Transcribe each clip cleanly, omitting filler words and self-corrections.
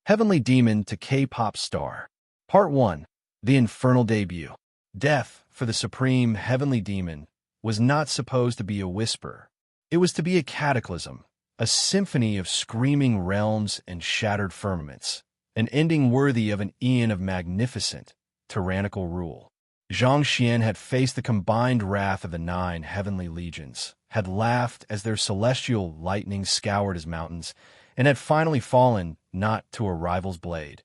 Heavenly Demon to K-pop star. Part 1. The Infernal Debut. Death, for the supreme heavenly demon, was not supposed to be a whisper. It was to be a cataclysm, a symphony of screaming realms and shattered firmaments, an ending worthy of an aeon of magnificent, tyrannical rule. Zhang Xuan had faced the combined wrath of the 9 heavenly legions, had laughed as their celestial lightning scoured his mountains, and had finally fallen not to a rival's blade,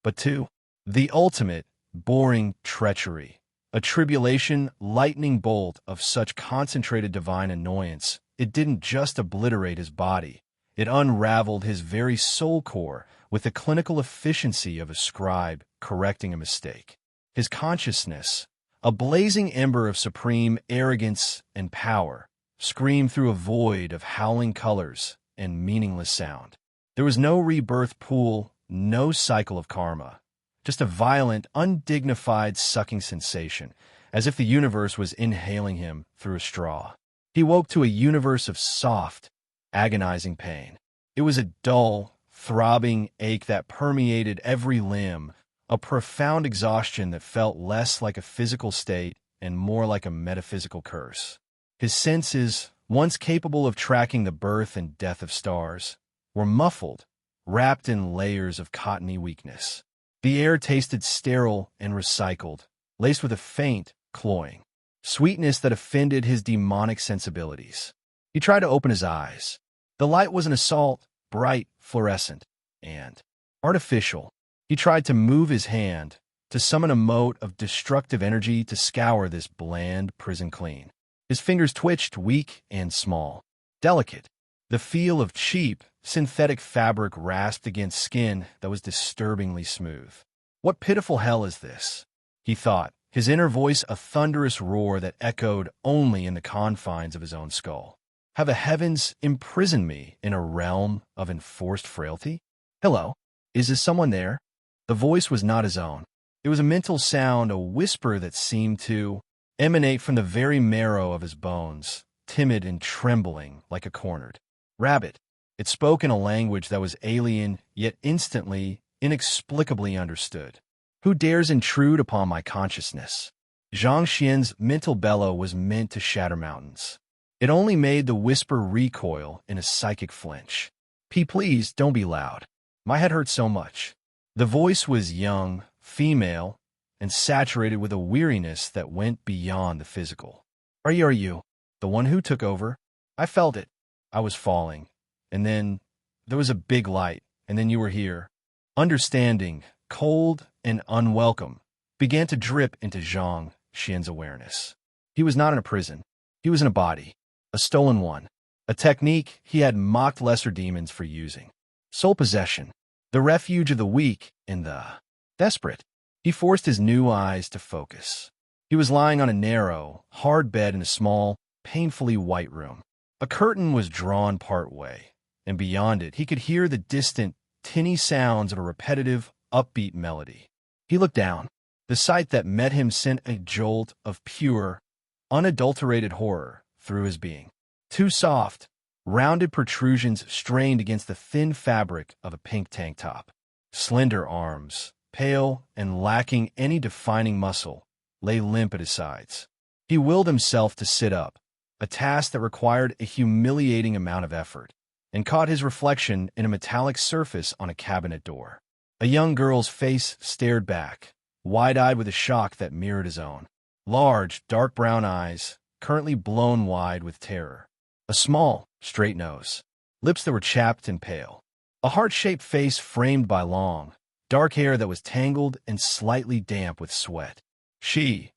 but to the ultimate, boring treachery, a tribulation lightning bolt of such concentrated divine annoyance. It didn't just obliterate his body, it unraveled his very soul core with the clinical efficiency of a scribe correcting a mistake. His consciousness, a blazing ember of supreme arrogance and power, screamed through a void of howling colors and meaningless sound. There was no rebirth pool, no cycle of karma, just a violent, undignified sucking sensation, as if the universe was inhaling him through a straw. He woke to a universe of soft, agonizing pain. It was a dull, throbbing ache that permeated every limb, a profound exhaustion that felt less like a physical state and more like a metaphysical curse. His senses, once capable of tracking the birth and death of stars, were muffled, wrapped in layers of cottony weakness. The air tasted sterile and recycled, laced with a faint, cloying sweetness that offended his demonic sensibilities. He tried to open his eyes. The light was an assault, bright, fluorescent, and artificial. He tried to move his hand, to summon a mote of destructive energy to scour this bland prison clean. His fingers twitched, weak and small, delicate. The feel of cheap, synthetic fabric rasped against skin that was disturbingly smooth. What pitiful hell is this? He thought, his inner voice a thunderous roar that echoed only in the confines of his own skull. Have the heavens imprisoned me in a realm of enforced frailty? Hello? Is there someone there? The voice was not his own. It was a mental sound, a whisper that seemed to emanate from the very marrow of his bones, timid and trembling like a cornered rabbit. It spoke in a language that was alien, yet instantly, inexplicably understood. Who dares intrude upon my consciousness? Zhang Xian's mental bellow was meant to shatter mountains. It only made the whisper recoil in a psychic flinch. Please, don't be loud. My head hurts so much. The voice was young, female, and saturated with a weariness that went beyond the physical. Are you the one who took over? I felt it. I was falling. And then there was a big light, and then you were here. Understanding, cold and unwelcome, began to drip into Zhang Xian's awareness. He was not in a prison. He was in a body, a stolen one, a technique he had mocked lesser demons for using. Soul possession, the refuge of the weak and the desperate. He forced his new eyes to focus. He was lying on a narrow, hard bed in a small, painfully white room. A curtain was drawn part way, and beyond it he could hear the distant, tinny sounds of a repetitive, upbeat melody. He looked down. The sight that met him sent a jolt of pure, unadulterated horror through his being. Two soft, rounded protrusions strained against the thin fabric of a pink tank top. Slender arms, pale and lacking any defining muscle, lay limp at his sides. He willed himself to sit up, a task that required a humiliating amount of effort, and caught his reflection in a metallic surface on a cabinet door. A young girl's face stared back, wide-eyed with a shock that mirrored his own. Large, dark brown eyes, currently blown wide with terror. A small, straight nose. Lips that were chapped and pale. A heart-shaped face framed by long, dark hair that was tangled and slightly damp with sweat. He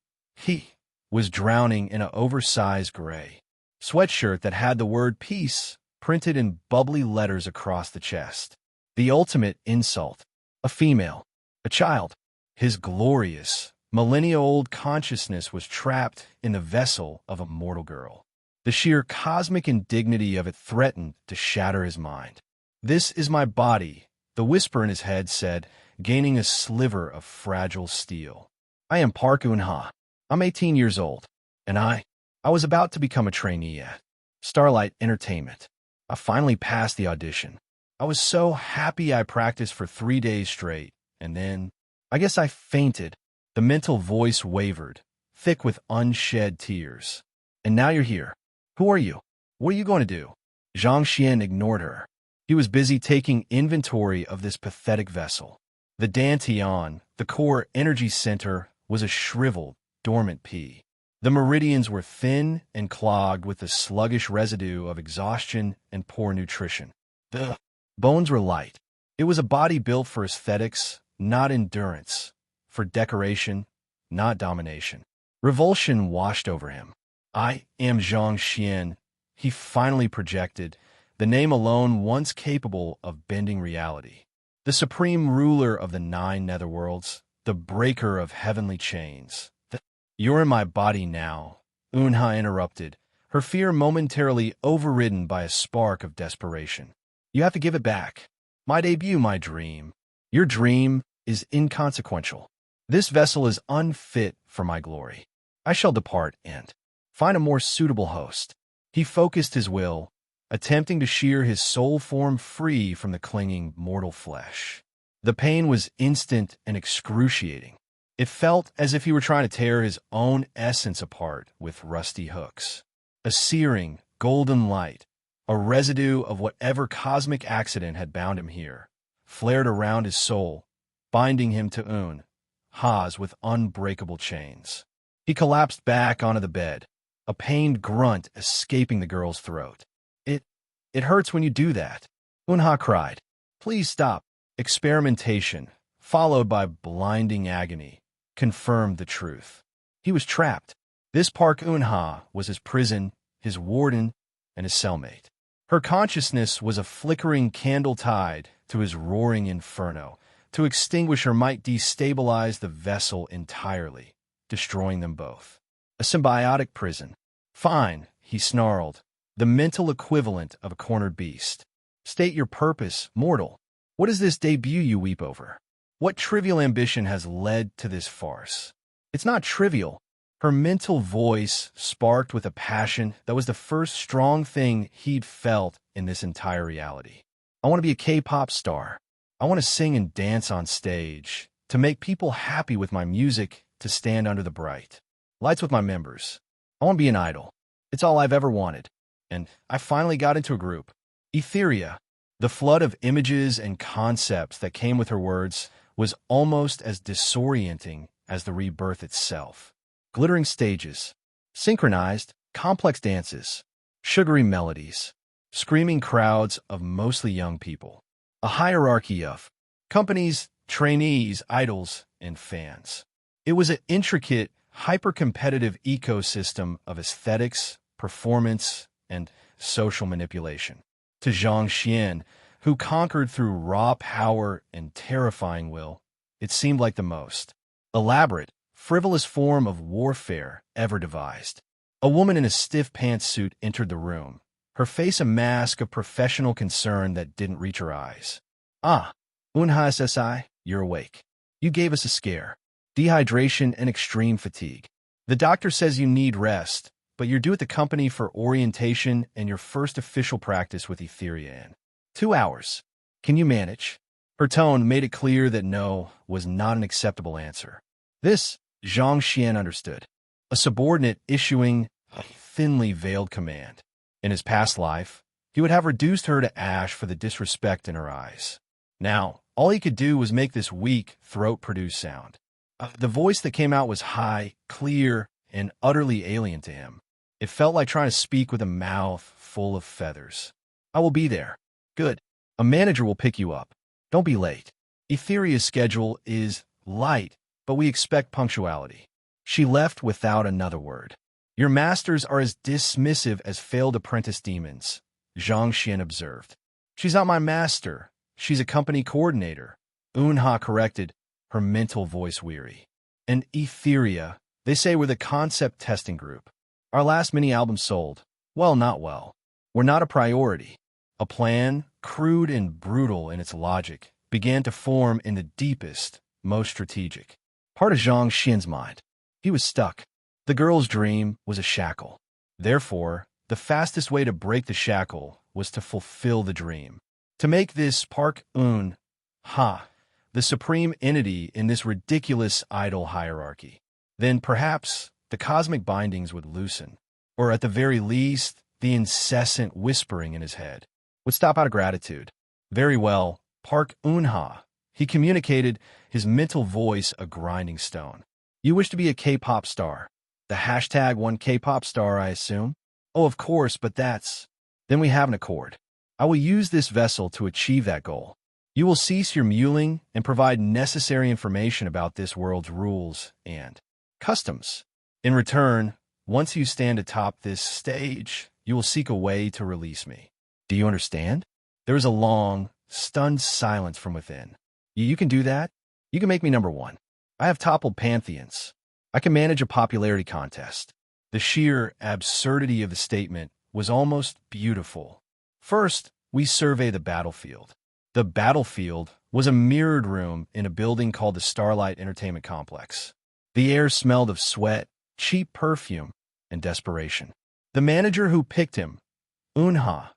was drowning in an oversized gray sweatshirt that had the word peace printed in bubbly letters across the chest. The ultimate insult. A female. A child. His glorious, millennia-old consciousness was trapped in the vessel of a mortal girl. The sheer cosmic indignity of it threatened to shatter his mind. This is my body, the whisper in his head said, gaining a sliver of fragile steel. I am Park Eun-ha. I'm 18 years old, and I was about to become a trainee at Starlight Entertainment. I finally passed the audition. I was so happy I practiced for 3 days straight, and then, I guess I fainted. The mental voice wavered, thick with unshed tears. And now you're here. Who are you? What are you going to do? Zhang Xuan ignored her. He was busy taking inventory of this pathetic vessel. The dantian, the core energy center, was a shriveled, dormant pea. The meridians were thin and clogged with the sluggish residue of exhaustion and poor nutrition. The bones were light. It was a body built for aesthetics, not endurance, for decoration, not domination. Revulsion washed over him. I am Zhang Xuan, he finally projected, the name alone once capable of bending reality. The supreme ruler of the Nine Netherworlds, the breaker of heavenly chains. You're in my body now, Eun-ha interrupted, her fear momentarily overridden by a spark of desperation. You have to give it back. My debut, my dream. Your dream is inconsequential. This vessel is unfit for my glory. I shall depart and find a more suitable host. He focused his will, attempting to shear his soul form free from the clinging mortal flesh. The pain was instant and excruciating. It felt as if he were trying to tear his own essence apart with rusty hooks. A searing, golden light, a residue of whatever cosmic accident had bound him here, flared around his soul, binding him to Eun-ha's with unbreakable chains. He collapsed back onto the bed, a pained grunt escaping the girl's throat. It hurts when you do that, Eun-ha cried. Please stop. Experimentation, followed by blinding agony, confirmed the truth. He was trapped. This Park Eun-ha was his prison, his warden, and his cellmate. Her consciousness was a flickering candle tied to his roaring inferno. To extinguish her might destabilize the vessel entirely, destroying them both. A symbiotic prison. Fine, he snarled, the mental equivalent of a cornered beast. State your purpose, mortal. What is this debut you weep over? What trivial ambition has led to this farce? It's not trivial. Her mental voice sparked with a passion that was the first strong thing he'd felt in this entire reality. I want to be a K-pop star. I want to sing and dance on stage, to make people happy with my music, to stand under the bright lights with my members. I want to be an idol. It's all I've ever wanted. And I finally got into a group. Aetheria. The flood of images and concepts that came with her words was almost as disorienting as the rebirth itself. Glittering stages, synchronized, complex dances, sugary melodies, screaming crowds of mostly young people. A hierarchy of companies, trainees, idols, and fans. It was an intricate, hyper-competitive ecosystem of aesthetics, performance, and social manipulation. To Zhang Xuan, who conquered through raw power and terrifying will, it seemed like the most elaborate, frivolous form of warfare ever devised. A woman in a stiff pantsuit entered the room, her face a mask of professional concern that didn't reach her eyes. Ah, Eun-ha SSI, you're awake. You gave us a scare. Dehydration and extreme fatigue. The doctor says you need rest, but you're due at the company for orientation and your first official practice with Aetheria in 2 hours. Can you manage? Her tone made it clear that no was not an acceptable answer. This, Zhang Xuan understood. A subordinate issuing a thinly veiled command. In his past life, he would have reduced her to ash for the disrespect in her eyes. Now, all he could do was make this weak, throat-produced sound. The voice that came out was high, clear, and utterly alien to him. It felt like trying to speak with a mouth full of feathers. I will be there. Good. A manager will pick you up. Don't be late. Aetheria's schedule is light, but we expect punctuality. She left without another word. Your masters are as dismissive as failed apprentice demons, Zhang Xuan observed. She's not my master. She's a company coordinator. Eun-ha corrected, her mental voice weary. And Aetheria, they say we're the concept testing group. Our last mini-album sold. Well, not well. We're not a priority. A plan, crude and brutal in its logic, began to form in the deepest, most strategic part of Zhang Xuan's mind. He was stuck. The girl's dream was a shackle. Therefore, the fastest way to break the shackle was to fulfill the dream. To make this Park Eun-ha the supreme entity in this ridiculous idol hierarchy, then perhaps the cosmic bindings would loosen, or at the very least, the incessant whispering in his head would stop out of gratitude. Very well, Park Eun-ha. He communicated, his mental voice a grinding stone. You wish to be a K-pop star. The hashtag one K-pop star, I assume? Oh, of course, but that's... Then we have an accord. I will use this vessel to achieve that goal. You will cease your mewling and provide necessary information about this world's rules and customs. In return, once you stand atop this stage, you will seek a way to release me. Do you understand? There is a long, stunned silence from within. You can do that? You can make me number one. I have toppled pantheons. I can manage a popularity contest. The sheer absurdity of the statement was almost beautiful. First, we survey the battlefield. The battlefield was a mirrored room in a building called the Starlight Entertainment Complex. The air smelled of sweat, cheap perfume, and desperation. The manager who picked him, Eun-ha,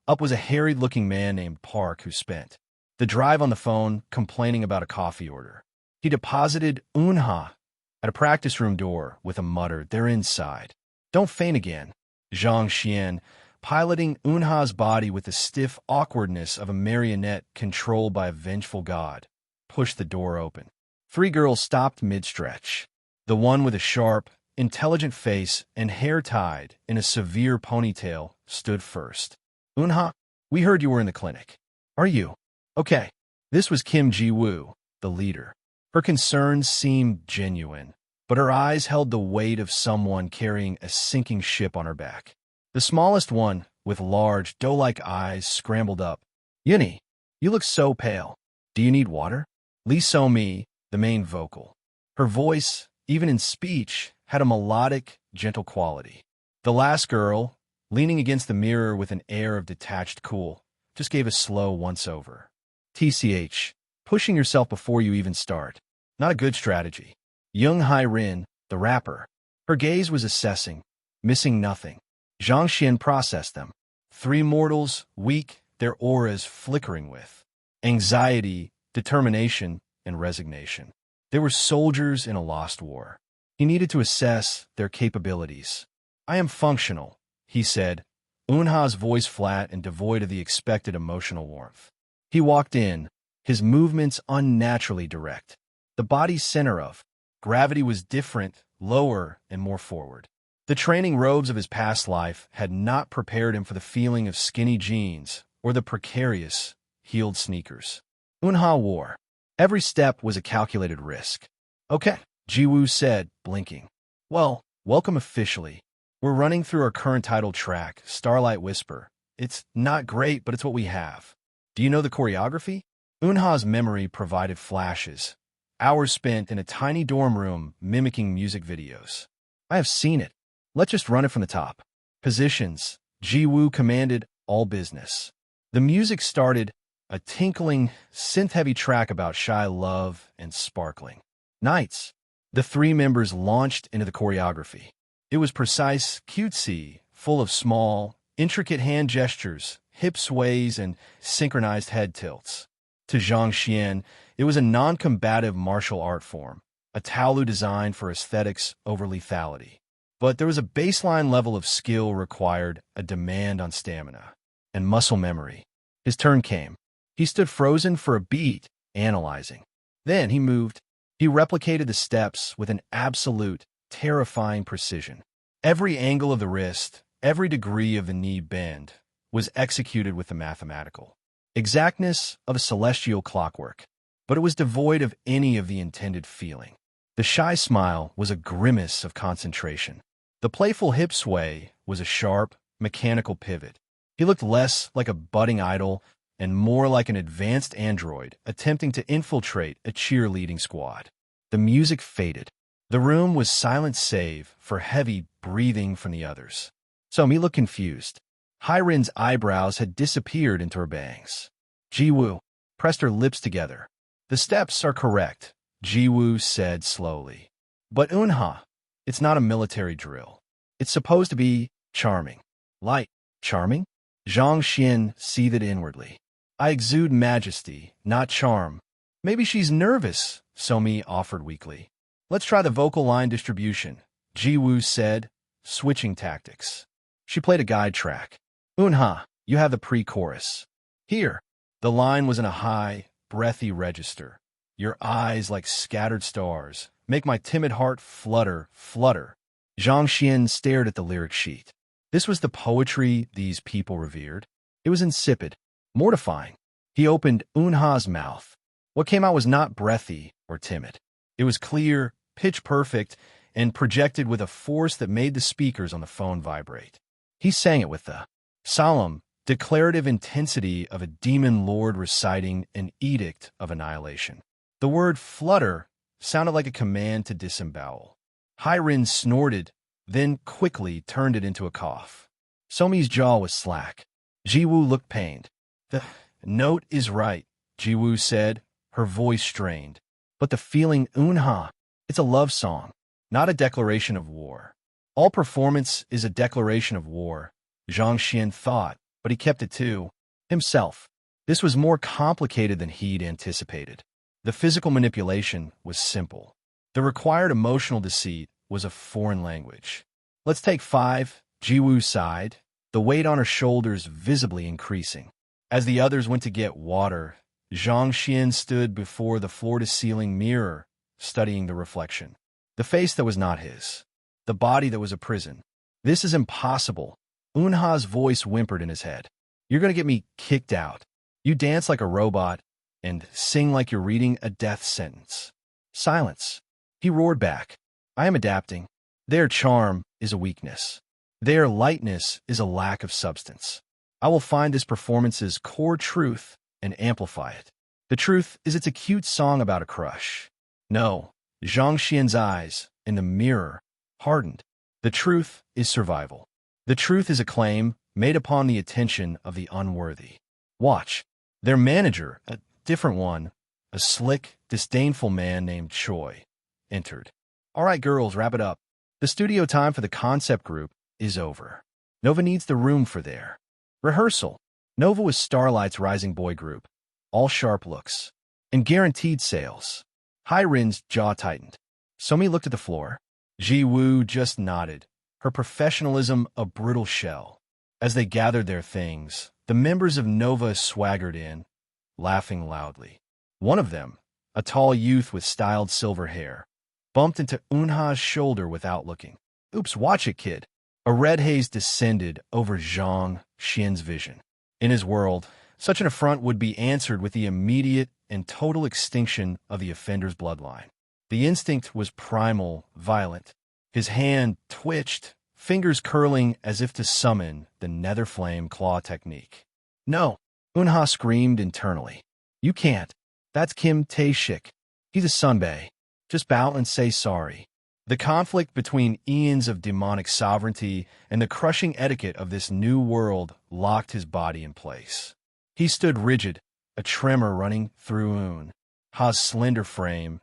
up was a harried-looking man named Park who spent the drive on the phone complaining about a coffee order. He deposited Eun-ha at a practice room door with a muttered, "They're inside. Don't faint again." Zhang Xuan, piloting Eun-ha's body with the stiff awkwardness of a marionette controlled by a vengeful god, pushed the door open. Three girls stopped mid-stretch. The one with a sharp, intelligent face and hair tied in a severe ponytail stood first. Eun-ha, we heard you were in the clinic. Are you? Okay. This was Kim Ji-woo, the leader. Her concerns seemed genuine, but her eyes held the weight of someone carrying a sinking ship on her back. The smallest one, with large, doe-like eyes, scrambled up. Unnie, you look so pale. Do you need water? Lee So-mi, the main vocal. Her voice, even in speech, had a melodic, gentle quality. The last girl, leaning against the mirror with an air of detached cool, just gave a slow once-over. TCH, pushing yourself before you even start. Not a good strategy. Young Hai-rin, the rapper. Her gaze was assessing, missing nothing. Zhang Xuan processed them. Three mortals, weak, their auras flickering with anxiety, determination, and resignation. They were soldiers in a lost war. He needed to assess their capabilities. I am functional, he said, Eun-ha's voice flat and devoid of the expected emotional warmth. He walked in, his movements unnaturally direct. The body's center of gravity was different, lower, and more forward. The training robes of his past life had not prepared him for the feeling of skinny jeans or the precarious, heeled sneakers Eun-ha wore. Every step was a calculated risk. Okay, Ji-woo said, blinking. Well, welcome officially. We're running through our current title track, Starlight Whisper. It's not great, but it's what we have. Do you know the choreography? Eun-ha's memory provided flashes. Hours spent in a tiny dorm room mimicking music videos. I have seen it. Let's just run it from the top. Positions. Ji-woo commanded all business. The music started, a tinkling, synth-heavy track about shy love and sparkling nights. The three members launched into the choreography. It was precise, cutesy, full of small, intricate hand gestures, hip sways, and synchronized head tilts. To Zhang Xuan, it was a non-combative martial art form, a taolu designed for aesthetics over lethality. But there was a baseline level of skill required, a demand on stamina and muscle memory. His turn came. He stood frozen for a beat, analyzing. Then he moved. He replicated the steps with an absolute, terrifying precision. Every angle of the wrist, every degree of the knee bend, was executed with the mathematical exactness of a celestial clockwork. But it was devoid of any of the intended feeling. The shy smile was a grimace of concentration. The playful hip sway was a sharp, mechanical pivot. He looked less like a budding idol and more like an advanced android attempting to infiltrate a cheerleading squad. The music faded. The room was silent save for heavy breathing from the others. So-mi looked confused. Hai-rin's eyebrows had disappeared into her bangs. Ji-woo pressed her lips together. The steps are correct, Ji-woo said slowly. But Eun-ha, it's not a military drill. It's supposed to be charming. Light. Charming? Zhang Xuan seethed inwardly. I exude majesty, not charm. Maybe she's nervous, Somi offered weakly. Let's try the vocal line distribution, Ji-woo said, switching tactics. She played a guide track. Eun-ha, you have the pre-chorus. Here, the line was in a high, breathy register. Your eyes like scattered stars make my timid heart flutter, flutter. Zhang Xuan stared at the lyric sheet. This was the poetry these people revered. It was insipid, mortifying. He opened Eun-ha's mouth. What came out was not breathy or timid. It was clear, pitch-perfect, and projected with a force that made the speakers on the phone vibrate. He sang it with the solemn, declarative intensity of a demon lord reciting an edict of annihilation. The word flutter sounded like a command to disembowel. Hyrin snorted, then quickly turned it into a cough. Somi's jaw was slack. Ji-woo looked pained. The note is right, Ji-woo said, her voice strained. But the feeling, Eun-ha, it's a love song, not a declaration of war. All performance is a declaration of war, Zhang Xuan thought, but he kept it to himself. This was more complicated than he'd anticipated. The physical manipulation was simple. The required emotional deceit was a foreign language. Let's take 5, Ji-woo sighed, the weight on her shoulders visibly increasing. As the others went to get water, Zhang Xuan stood before the floor-to-ceiling mirror, studying the reflection. The face that was not his. The body that was a prison. This is impossible. Eun-ha's voice whimpered in his head. You're going to get me kicked out. You dance like a robot and sing like you're reading a death sentence. Silence. He roared back. I am adapting. Their charm is a weakness. Their lightness is a lack of substance. I will find this performance's core truth and amplify it. The truth is it's a cute song about a crush. No, Zhang Xuan's eyes, in the mirror, hardened. The truth is survival. The truth is a claim made upon the attention of the unworthy. Watch. Their manager, a different one, a slick, disdainful man named Choi, entered. All right, girls, wrap it up. The studio time for the concept group is over. Nova needs the room for their rehearsal. Nova was Starlight's rising boy group. All sharp looks. And guaranteed sales. Hyrin's jaw tightened. Somi looked at the floor. Ji-woo just nodded, her professionalism a brittle shell. As they gathered their things, the members of Nova swaggered in, laughing loudly. One of them, a tall youth with styled silver hair, bumped into Eun-ha's shoulder without looking. Oops, watch it, kid. A red haze descended over Zhang Xuan's vision. In his world, such an affront would be answered with the immediate and total extinction of the offender's bloodline. The instinct was primal, violent. His hand twitched, fingers curling as if to summon the nether flame claw technique. No, Eun-ha screamed internally. You can't. That's Kim Tae-shik. He's a sunbae. Just bow and say sorry. The conflict between eons of demonic sovereignty and the crushing etiquette of this new world locked his body in place. He stood rigid, a tremor running through Eun-ha's slender frame,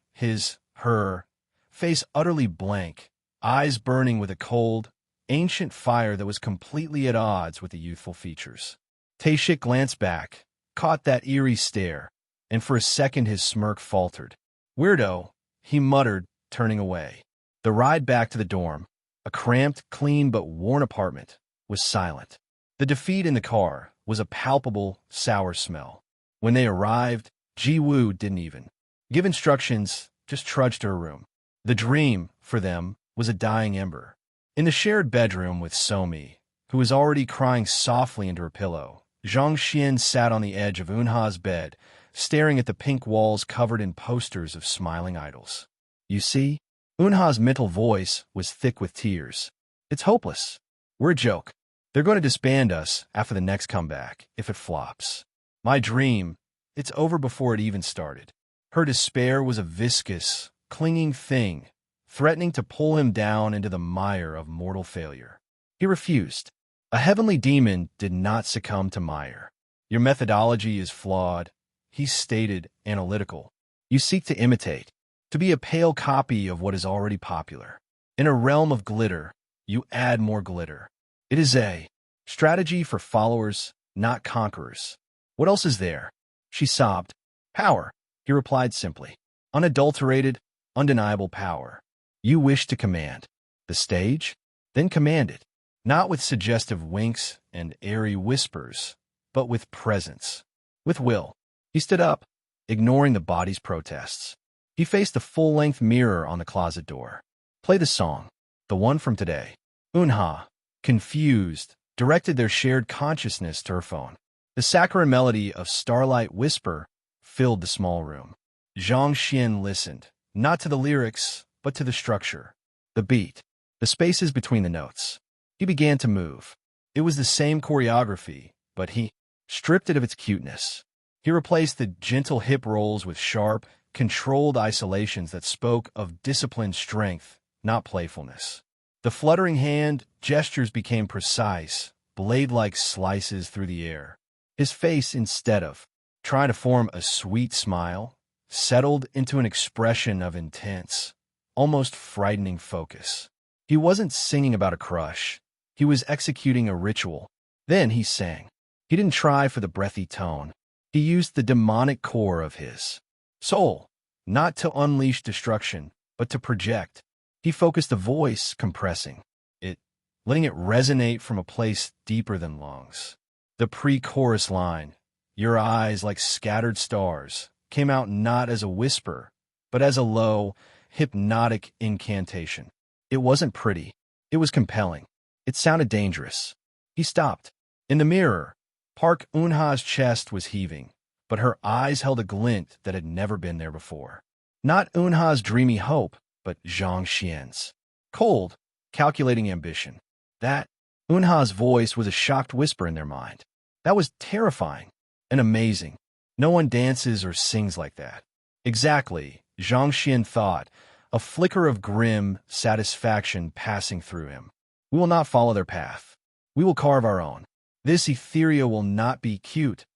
her face utterly blank, eyes burning with a cold, ancient fire that was completely at odds with the youthful features. Tae-shik glanced back, caught that eerie stare, and for a second his smirk faltered. Weirdo, he muttered, turning away. The ride back to the dorm, a cramped, clean but worn apartment, was silent. The defeat in the car was a palpable, sour smell. When they arrived, Ji-woo didn't even give instructions, just trudged to her room. The dream, for them, was a dying ember. In the shared bedroom with Somi, who was already crying softly into her pillow, Zhang Xuan sat on the edge of Eun-ha's bed, staring at the pink walls covered in posters of smiling idols. You see? Eun-ha's mental voice was thick with tears. It's hopeless. We're a joke. They're going to disband us after the next comeback, if it flops. My dream, it's over before it even started. Her despair was a viscous, clinging thing, threatening to pull him down into the mire of mortal failure. He refused. A heavenly demon did not succumb to mire. Your methodology is flawed, he stated, analytical. You seek to imitate, to be a pale copy of what is already popular. In a realm of glitter, you add more glitter. It is a strategy for followers, not conquerors. What else is there? She sobbed. Power, he replied simply. Unadulterated, undeniable power. You wish to command the stage? Then command it. Not with suggestive winks and airy whispers, but with presence. With will. He stood up, ignoring the body's protests. He faced the full-length mirror on the closet door. Play the song, the one from today. Eun-ha, confused, directed their shared consciousness to her phone. The saccharine melody of Starlight Whisper filled the small room. Zhang Xuan listened, not to the lyrics, but to the structure, the beat, the spaces between the notes. He began to move. It was the same choreography, but he stripped it of its cuteness. He replaced the gentle hip rolls with sharp, controlled isolations that spoke of disciplined strength, not playfulness. The fluttering hand gestures became precise, blade-like slices through the air. His face, instead of trying to form a sweet smile, settled into an expression of intense, almost frightening focus. He wasn't singing about a crush. He was executing a ritual. Then he sang. He didn't try for the breathy tone. He used the demonic core of his soul, not to unleash destruction, but to project. He focused the voice, compressing it, letting it resonate from a place deeper than lungs. The pre-chorus line, "Your eyes like scattered stars," came out not as a whisper, but as a low, hypnotic incantation. It wasn't pretty. It was compelling. It sounded dangerous. He stopped. In the mirror, Park Eun-ha's chest was heaving, but her eyes held a glint that had never been there before. Not Eun-ha's dreamy hope, but Zhang Xuan's cold, calculating ambition. That Eun-ha's voice was a shocked whisper in their mind. That was terrifying and amazing. No one dances or sings like that. Exactly, Zhang Xuan thought, a flicker of grim satisfaction passing through him. We will not follow their path. We will carve our own. This Aetheria will not be cute.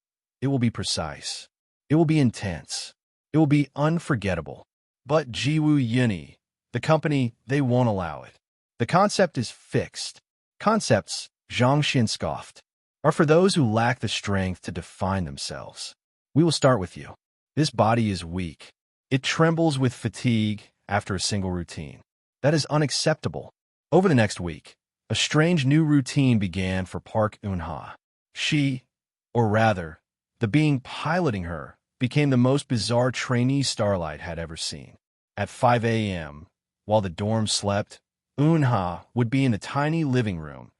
It will be precise. It will be intense. It will be unforgettable. But Jiwoo Unnie, the company, they won't allow it. The concept is fixed. Concepts, Zhang Xuan scoffed, are for those who lack the strength to define themselves. We will start with you. This body is weak. It trembles with fatigue after a single routine. That is unacceptable. Over the next week, a strange new routine began for Park Eun-ha. She, or rather, the being piloting her, became the most bizarre trainee Starlight had ever seen. At 5 a.m., while the dorm slept, Eun-ha would be in the tiny living room,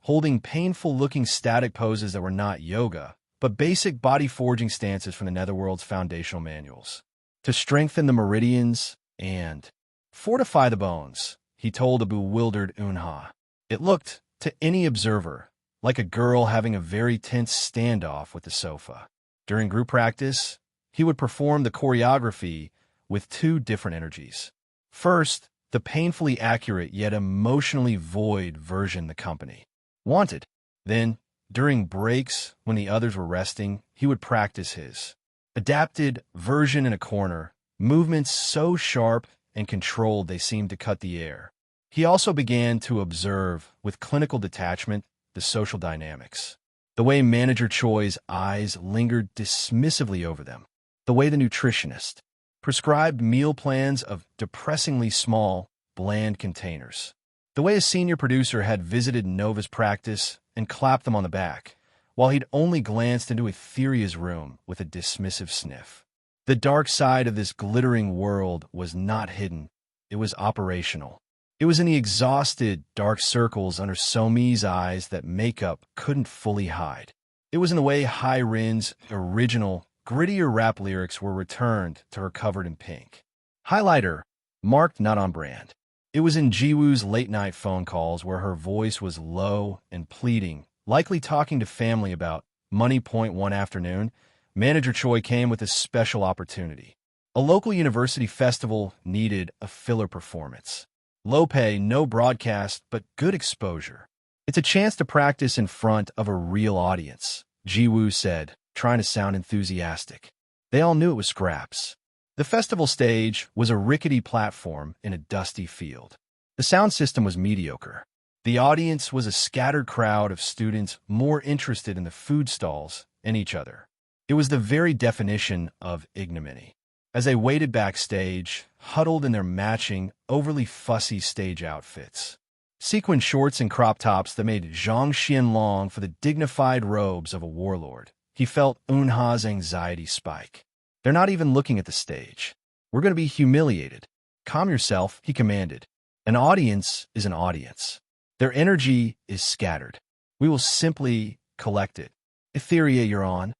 holding painful-looking static poses that were not yoga, but basic body-forging stances from the Netherworld's foundational manuals. To strengthen the meridians and fortify the bones, he told a bewildered Eun-ha. It looked, to any observer, like a girl having a very tense standoff with the sofa. During group practice, he would perform the choreography with two different energies. First, the painfully accurate yet emotionally void version the company wanted. Then, during breaks, when the others were resting, he would practice his adapted version in a corner, movements so sharp and controlled they seemed to cut the air. He also began to observe, with clinical detachment, the social dynamics. The way Manager Choi's eyes lingered dismissively over them. The way the nutritionist prescribed meal plans of depressingly small, bland containers. The way a senior producer had visited Nova's practice and clapped them on the back, while he'd only glanced into Aetheria's room with a dismissive sniff. The dark side of this glittering world was not hidden. It was operational. It was in the exhausted, dark circles under Somi's eyes that makeup couldn't fully hide. It was in the way Hai Rin's original, grittier rap lyrics were returned to her covered in pink. Highlighter, marked not on brand. It was in Jiwoo's late-night phone calls where her voice was low and pleading, likely talking to family about money. One afternoon, Manager Choi came with a special opportunity. A local university festival needed a filler performance. Low pay, no broadcast, but good exposure. It's a chance to practice in front of a real audience, Jiwoo said, trying to sound enthusiastic. They all knew it was scraps. The festival stage was a rickety platform in a dusty field. The sound system was mediocre. The audience was a scattered crowd of students more interested in the food stalls and each other. It was the very definition of ignominy. As they waited backstage, huddled in their matching, overly fussy stage outfits, sequin shorts and crop tops that made Zhang Xuan long for the dignified robes of a warlord, he felt Eun-ha's anxiety spike. They're not even looking at the stage. We're going to be humiliated. Calm yourself, he commanded. An audience is an audience. Their energy is scattered. We will simply collect it. Aetheria, you're on.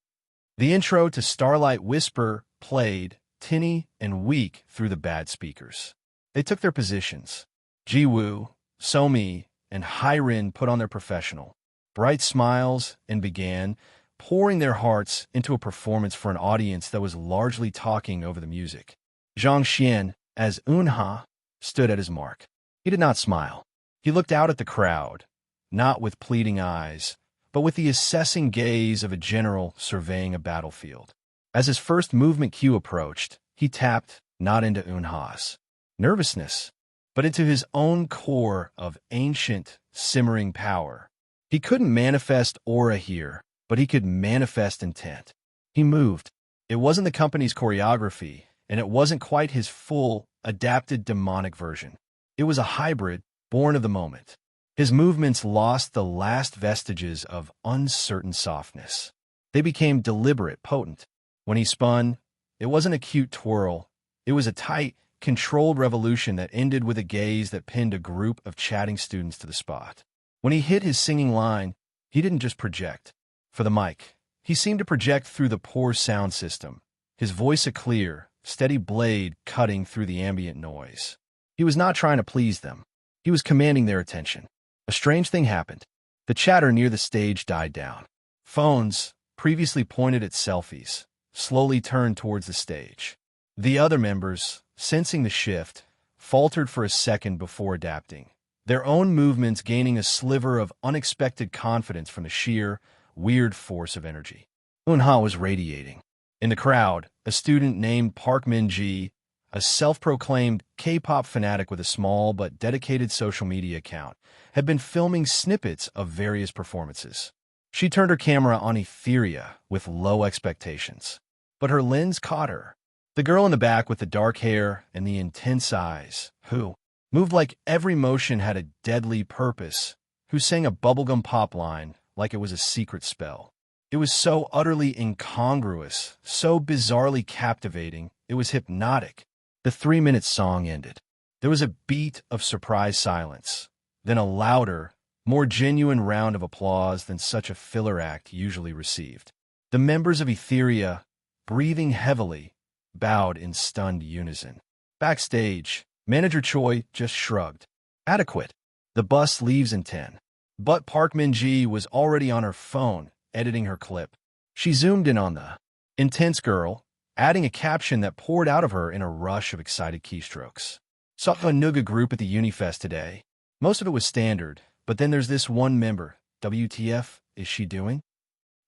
The intro to Starlight Whisper played, tinny and weak through the bad speakers. They took their positions. Jiwoo, Somi, and Hyrin put on their professional, bright smiles and began pouring their hearts into a performance for an audience that was largely talking over the music. Zhang Xuan, as Eun-ha, stood at his mark. He did not smile. He looked out at the crowd, not with pleading eyes, but with the assessing gaze of a general surveying a battlefield. As his first movement cue approached, he tapped not into Eun-ha's nervousness, but into his own core of ancient, simmering power. He couldn't manifest aura here, but he could manifest intent. He moved. It wasn't the company's choreography, and it wasn't quite his full, adapted demonic version. It was a hybrid, born of the moment. His movements lost the last vestiges of uncertain softness. They became deliberate, potent. When he spun, it wasn't a cute twirl. It was a tight, controlled revolution that ended with a gaze that pinned a group of chatting students to the spot. When he hit his singing line, he didn't just project for the mic. He seemed to project through the poor sound system, his voice a clear, steady blade cutting through the ambient noise. He was not trying to please them. He was commanding their attention. A strange thing happened. The chatter near the stage died down. Phones, previously pointed at selfies, slowly turned towards the stage. The other members, sensing the shift, faltered for a second before adapting, their own movements gaining a sliver of unexpected confidence from the sheer, weird force of energy. Eun-ha was radiating. In the crowd, a student named Park Eun-ha, a self-proclaimed K-pop fanatic with a small but dedicated social media account, had been filming snippets of various performances. She turned her camera on Aetheria with low expectations, but her lens caught her. The girl in the back with the dark hair and the intense eyes, who moved like every motion had a deadly purpose, who sang a bubblegum pop line like it was a secret spell. It was so utterly incongruous, so bizarrely captivating, it was hypnotic. The 3-minute song ended. There was a beat of surprised silence, then a louder, more genuine round of applause than such a filler act usually received. The members of Aetheria, breathing heavily, bowed in stunned unison. Backstage, Manager Choi just shrugged. Adequate. The bus leaves in 10. But Park Eun-ha was already on her phone, editing her clip. She zoomed in on the intense girl, adding a caption that poured out of her in a rush of excited keystrokes. Saw a Nuga group at the Unifest today. Most of it was standard, but then there's this one member. WTF is she doing?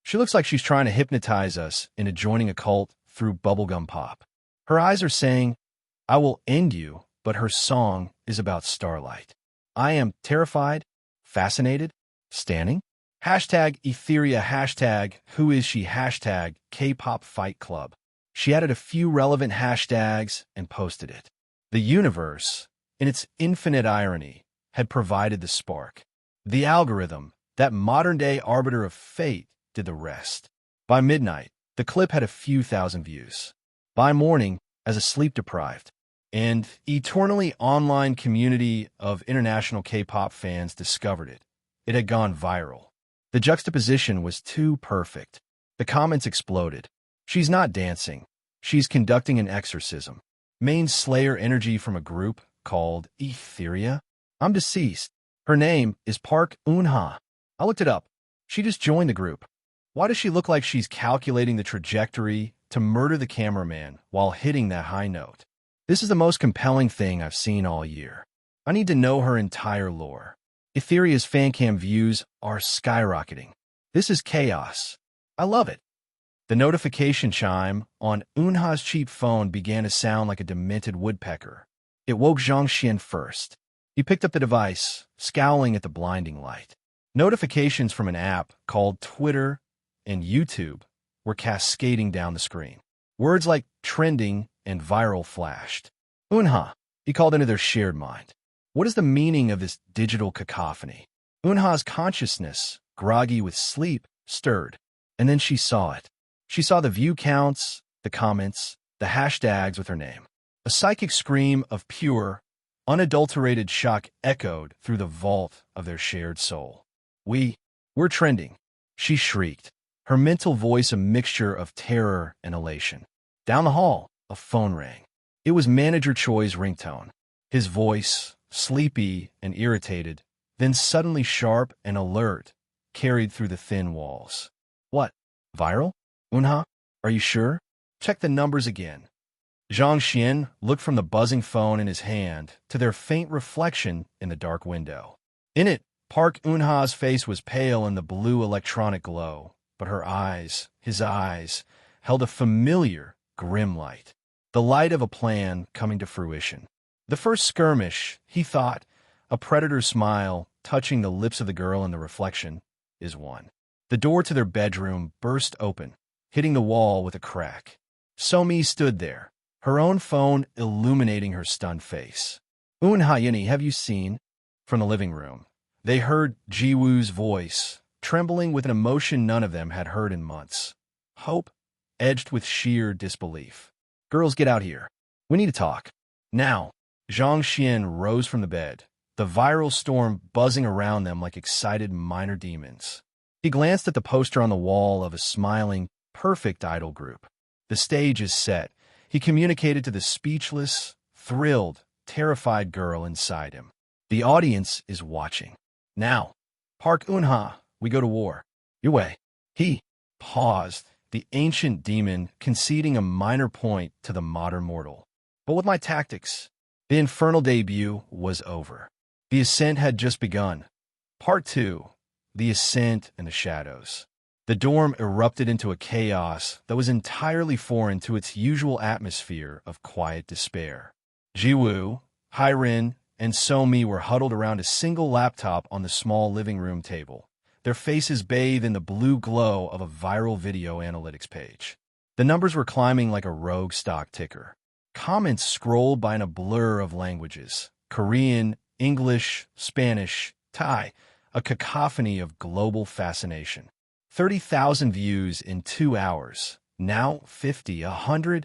She looks like she's trying to hypnotize us into joining a cult through bubblegum pop. Her eyes are saying, I will end you, but her song is about starlight. I am terrified, fascinated, standing. Hashtag Aetheria, hashtag who is she, hashtag Kpop Fight Club. She added a few relevant hashtags and posted it. The universe, in its infinite irony, had provided the spark. The algorithm, that modern-day arbiter of fate, did the rest. By midnight, the clip had a few thousand views. By morning, as a sleep-deprived and eternally online community of international K-pop fans discovered it, it had gone viral. The juxtaposition was too perfect. The comments exploded. She's not dancing. She's conducting an exorcism. Main Slayer energy from a group called Aetheria. I'm deceased. Her name is Park Eun-ha. I looked it up. She just joined the group. Why does she look like she's calculating the trajectory to murder the cameraman while hitting that high note? This is the most compelling thing I've seen all year. I need to know her entire lore. Aetheria's fancam views are skyrocketing. This is chaos. I love it. The notification chime on Eun-ha's cheap phone began to sound like a demented woodpecker. It woke Zhang Xuan first. He picked up the device, scowling at the blinding light. Notifications from an app called Twitter and YouTube were cascading down the screen. Words like trending and viral flashed. Eun-ha, he called into their shared mind. What is the meaning of this digital cacophony? Eun-ha's consciousness, groggy with sleep, stirred, and then she saw it. She saw the view counts, the comments, the hashtags with her name. A psychic scream of pure, unadulterated shock echoed through the vault of their shared soul. We're trending, she shrieked, her mental voice a mixture of terror and elation. Down the hall, a phone rang. It was Manager Choi's ringtone. His voice, sleepy and irritated, then suddenly sharp and alert, carried through the thin walls. What? Viral? Eun-ha? Are you sure? Check the numbers again. Zhang Xuan looked from the buzzing phone in his hand to their faint reflection in the dark window. In it, Park Eun-ha's face was pale in the blue electronic glow, but her eyes, his eyes, held a familiar, grim light. The light of a plan coming to fruition. The first skirmish, he thought, a predator's smile touching the lips of the girl in the reflection, is won. The door to their bedroom burst open, hitting the wall with a crack. So-mi stood there, her own phone illuminating her stunned face. Eun-ha, Unnie, have you seen? From the living room, they heard Ji-woo's voice, trembling with an emotion none of them had heard in months. Hope, edged with sheer disbelief. Girls, get out here. We need to talk. Now. Zhang Xuan rose from the bed, the viral storm buzzing around them like excited minor demons. He glanced at the poster on the wall of a smiling, perfect idol group. The stage is set, he communicated to the speechless, thrilled, terrified girl inside him. The audience is watching. Now, Park Eun-ha, we go to war. Your way. He paused, the ancient demon conceding a minor point to the modern mortal. But with my tactics, the infernal debut was over. The ascent had just begun. Part 2, the ascent and the shadows. The dorm erupted into a chaos that was entirely foreign to its usual atmosphere of quiet despair. Ji-woo, Hyrin, and So-mi were huddled around a single laptop on the small living room table, their faces bathed in the blue glow of a viral video analytics page. The numbers were climbing like a rogue stock ticker. Comments scrolled by in a blur of languages: Korean, English, Spanish, Thai, a cacophony of global fascination. 30,000 views in 2 hours, now 50, 100.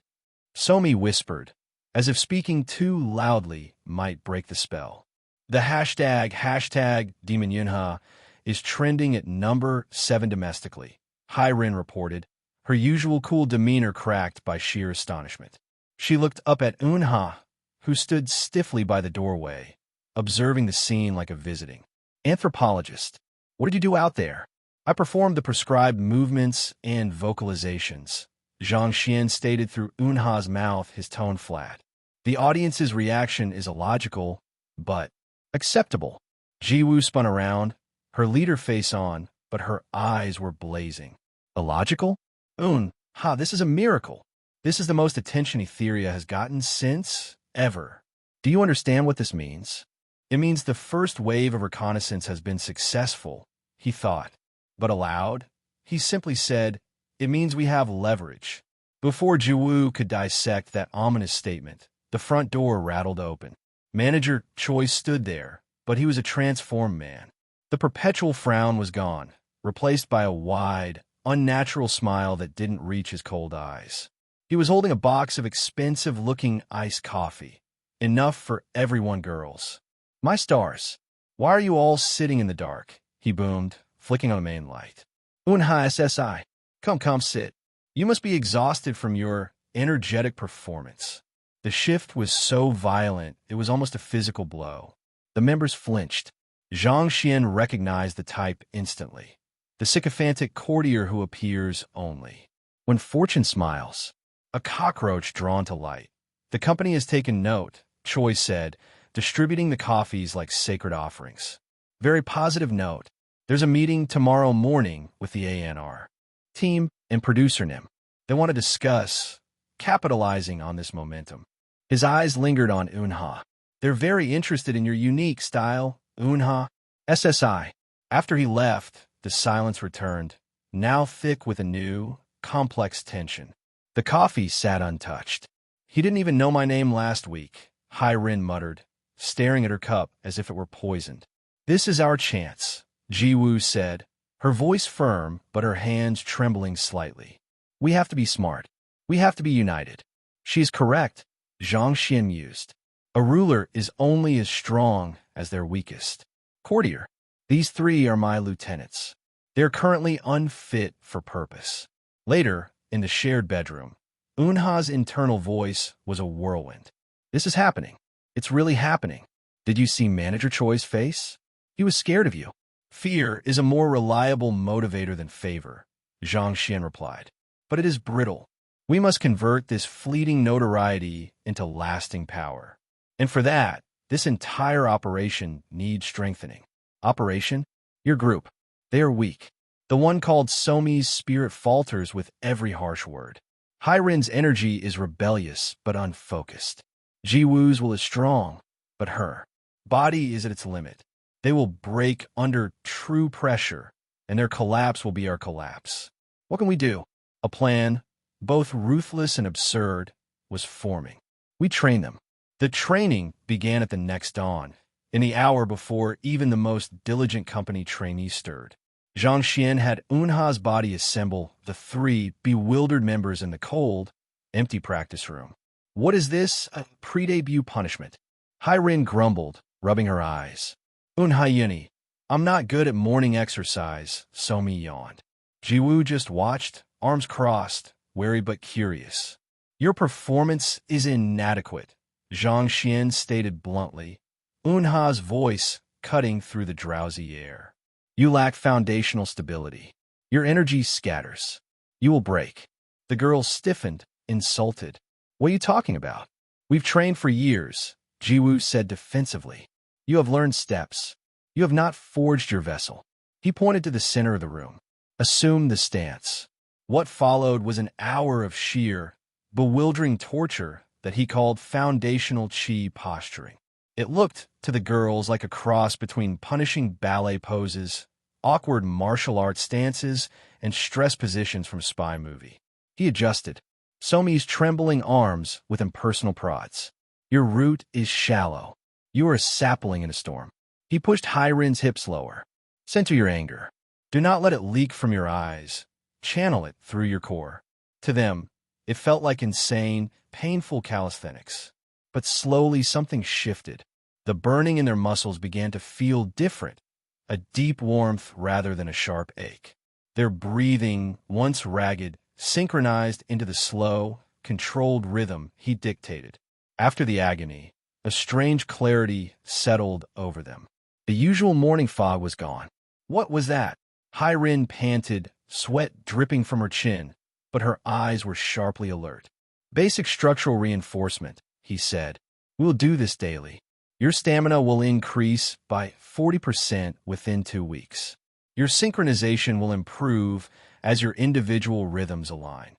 So-mi whispered, as if speaking too loudly might break the spell. The hashtag Demon Yunha is trending at number 7 domestically, Hyrin reported, her usual cool demeanor cracked by sheer astonishment. She looked up at Eun-ha, who stood stiffly by the doorway, observing the scene like a visiting anthropologist. What did you do out there? I performed the prescribed movements and vocalizations, Zhang Xuan stated through Eun-ha's mouth, his tone flat. The audience's reaction is illogical, but acceptable. Ji-woo spun around, her leader face on, but her eyes were blazing. Illogical? Eun-ha, this is a miracle. This is the most attention Aetheria has gotten since ever. Do you understand what this means? It means the first wave of reconnaissance has been successful, he thought. But aloud, he simply said, it means we have leverage. Before Ji-woo could dissect that ominous statement, the front door rattled open. Manager Choi stood there, but he was a transformed man. The perpetual frown was gone, replaced by a wide, unnatural smile that didn't reach his cold eyes. He was holding a box of expensive-looking iced coffee. Enough for everyone, girls. My stars, why are you all sitting in the dark? He boomed, flicking on the main light. Eun-ha SSI, come sit. You must be exhausted from your energetic performance. The shift was so violent, it was almost a physical blow. The members flinched. Zhang Xuan recognized the type instantly. The sycophantic courtier who appears only when fortune smiles. A cockroach drawn to light. The company has taken note, Choi said, distributing the coffees like sacred offerings. Very positive note. There's a meeting tomorrow morning with the ANR team and producer Nim. They want to discuss capitalizing on this momentum. His eyes lingered on Eun-ha. They're very interested in your unique style, Eun-ha. SSI. After he left, the silence returned, now thick with a new, complex tension. The coffee sat untouched. He didn't even know my name last week, Hai-Rin muttered, staring at her cup as if it were poisoned. This is our chance, Ji-woo said, her voice firm but her hands trembling slightly. We have to be smart. We have to be united. She's correct, Zhang Xuan mused. A ruler is only as strong as their weakest. Courtier, these three are my lieutenants. They're currently unfit for purpose. Later, in the shared bedroom, Eun-ha's internal voice was a whirlwind. This is happening. It's really happening. Did you see Manager Choi's face? He was scared of you. Fear is a more reliable motivator than favor, Zhang Xuan replied. But it is brittle. We must convert this fleeting notoriety into lasting power. And for that, this entire operation needs strengthening. Operation? Your group. They are weak. The one called Somi's spirit falters with every harsh word. Hai-Rin's energy is rebellious but unfocused. Ji-woo's will is strong, but her body is at its limit. They will break under true pressure, and their collapse will be our collapse. What can we do? A plan, both ruthless and absurd, was forming. We train them. The training began at the next dawn, in the hour before even the most diligent company trainee stirred. Zhang Xuan had Eun-ha's body assemble the three bewildered members in the cold, empty practice room. What is this? A pre-debut punishment? Hai-Rin grumbled, rubbing her eyes. Unnie, I'm not good at morning exercise, Somi yawned. Ji-woo just watched, arms crossed, wary but curious. Your performance is inadequate, Zhang Xuan stated bluntly, Eun-ha's voice cutting through the drowsy air. You lack foundational stability. Your energy scatters. You will break. The girl stiffened, insulted. What are you talking about? We've trained for years, Ji-woo said defensively. You have learned steps. You have not forged your vessel. He pointed to the center of the room. Assume the stance. What followed was an hour of sheer, bewildering torture that he called foundational chi posturing. It looked, to the girls, like a cross between punishing ballet poses, awkward martial arts stances, and stress positions from spy movie. He adjusted, Somi's trembling arms with impersonal prods. Your root is shallow. You are a sapling in a storm. He pushed Hai-Rin's hips lower. Center your anger. Do not let it leak from your eyes. Channel it through your core. To them, it felt like insane, painful calisthenics. But slowly something shifted. The burning in their muscles began to feel different, a deep warmth rather than a sharp ache. Their breathing, once ragged, synchronized into the slow, controlled rhythm he dictated. After the agony, a strange clarity settled over them. The usual morning fog was gone. What was that? Hai-Rin panted, sweat dripping from her chin, but her eyes were sharply alert. Basic structural reinforcement, he said. We'll do this daily. Your stamina will increase by 40% within 2 weeks. Your synchronization will improve as your individual rhythms align.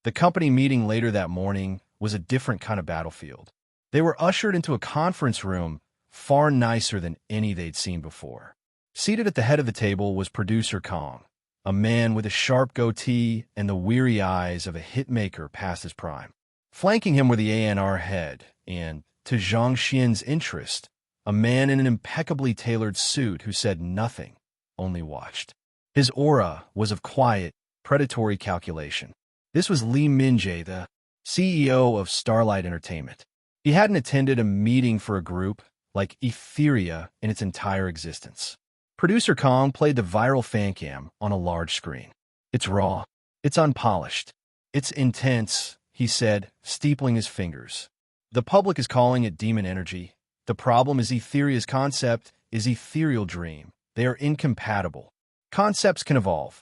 The company meeting later that morning was a different kind of battlefield. They were ushered into a conference room far nicer than any they'd seen before. Seated at the head of the table was producer Kong, a man with a sharp goatee and the weary eyes of a hitmaker past his prime. Flanking him were the ANR head and, to Zhang Xuan's interest, a man in an impeccably tailored suit who said nothing, only watched. His aura was of quiet, predatory calculation. This was Lee Min-jae, the CEO of Starlight Entertainment. He hadn't attended a meeting for a group like Aetheria in its entire existence. Producer Kong played the viral fan cam on a large screen. It's raw. It's unpolished. It's intense, he said, steepling his fingers. The public is calling it demon energy. The problem is Aetheria's concept is ethereal dream. They are incompatible. Concepts can evolve.